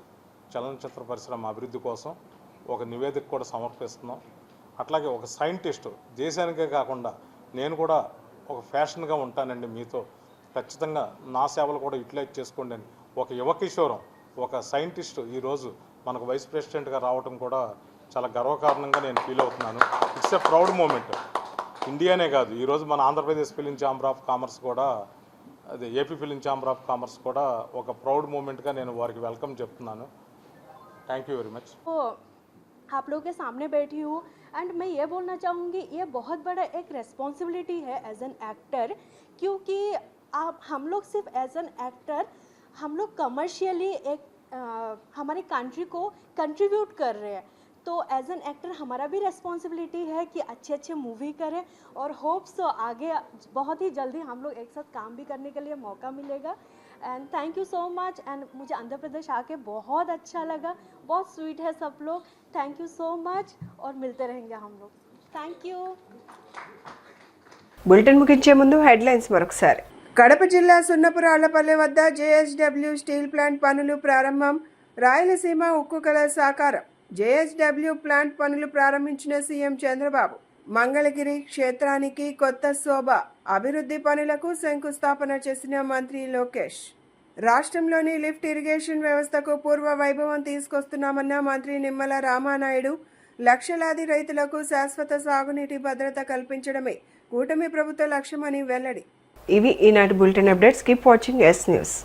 చలనచిత్ర పరిశ్రమ అభివృద్ధి కోసం ఒక నివేదిక కూడా సమర్పిస్తున్నాం. అట్లాగే ఒక సైంటిస్ట్ దేశానికే కాకుండా నేను కూడా ఒక ఫ్యాషన్గా ఉంటానండి, మీతో ఖచ్చితంగా నా సేవలు కూడా యూటిలైజ్ చేసుకోండి అని ఒక యువకిషోరం, ఒక సైంటిస్ట్ ఈరోజు మనకు వైస్ ప్రెసిడెంట్గా రావడం కూడా చాలా గర్వకారణంగా నేను ఫీల్ అవుతున్నాను. It's a proud moment. ఇండియానే కాదు, ఈరోజు మన Andhra Pradesh film chamber of commerce కూడా, అదే AP film chamber of commerce కూడా ఒక ప్రౌడ్ మూమెంట్గా నేను వారికి వెల్కమ్ చెప్తున్నాను. Thank you very much. आप लोगों के सामने बैठी हूँ एंड मैं ये बोलना चाहूँगी ये बहुत बड़ा एक रेस्पॉन्सिबिलिटी है एज एन एक्टर, क्योंकि आप हम लोग सिर्फ एज एन एक्टर हम लोग कमर्शियली एक हमारे कंट्री को कंट्रीब्यूट कर रहे हैं. तो एज एन एक्टर हमारा भी रेस्पॉन्सिबिलिटी है कि अच्छे अच्छे मूवी करें और होप्स आगे बहुत ही जल्दी हम लोग एक साथ काम भी करने के लिए मौका मिलेगा. And thank you so much. And मुझे आंध्र प्रदेश आके बहुत अच्छा लगा, बहुत स्वीट है सब लोग. थैंक यू सो मच और मिलते रहेंगे हम लोग. Thank you. బులెటిన్ ముగించే ముందు హెడ్లైన్స్ మరొకసారి. కడప జిల్లా సున్నపురాళ్లపల్లె వద్ద జేఎస్డబ్ల్యూ స్టీల్ ప్లాంట్ పనులు ప్రారంభం. రాయలసీమ ఉక్కు కళ సాకారం. జేఎస్డబ్ల్యూ ప్లాంట్ పనులు ప్రారంభించిన సీఎం చంద్రబాబు. మంగళగిరి క్షేత్రానికి కొత్త శోభ. అభివృద్ధి పనులకు శంకుస్థాపన చేసిన మంత్రి లోకేష్. రాష్ట్రంలోని లిఫ్ట్ ఇరిగేషన్ వ్యవస్థకు పూర్వ వైభవం తీసుకొస్తున్నామన్న మంత్రి నిమ్మల రామానాయుడు. లక్షలాది రైతులకు శాశ్వత సాగునీటి భద్రత కల్పించడమే కూటమి ప్రభుత్వ లక్ష్యమని వెల్లడి. ఇవి ఈనాటి bulletin updates. Keep watching yes news.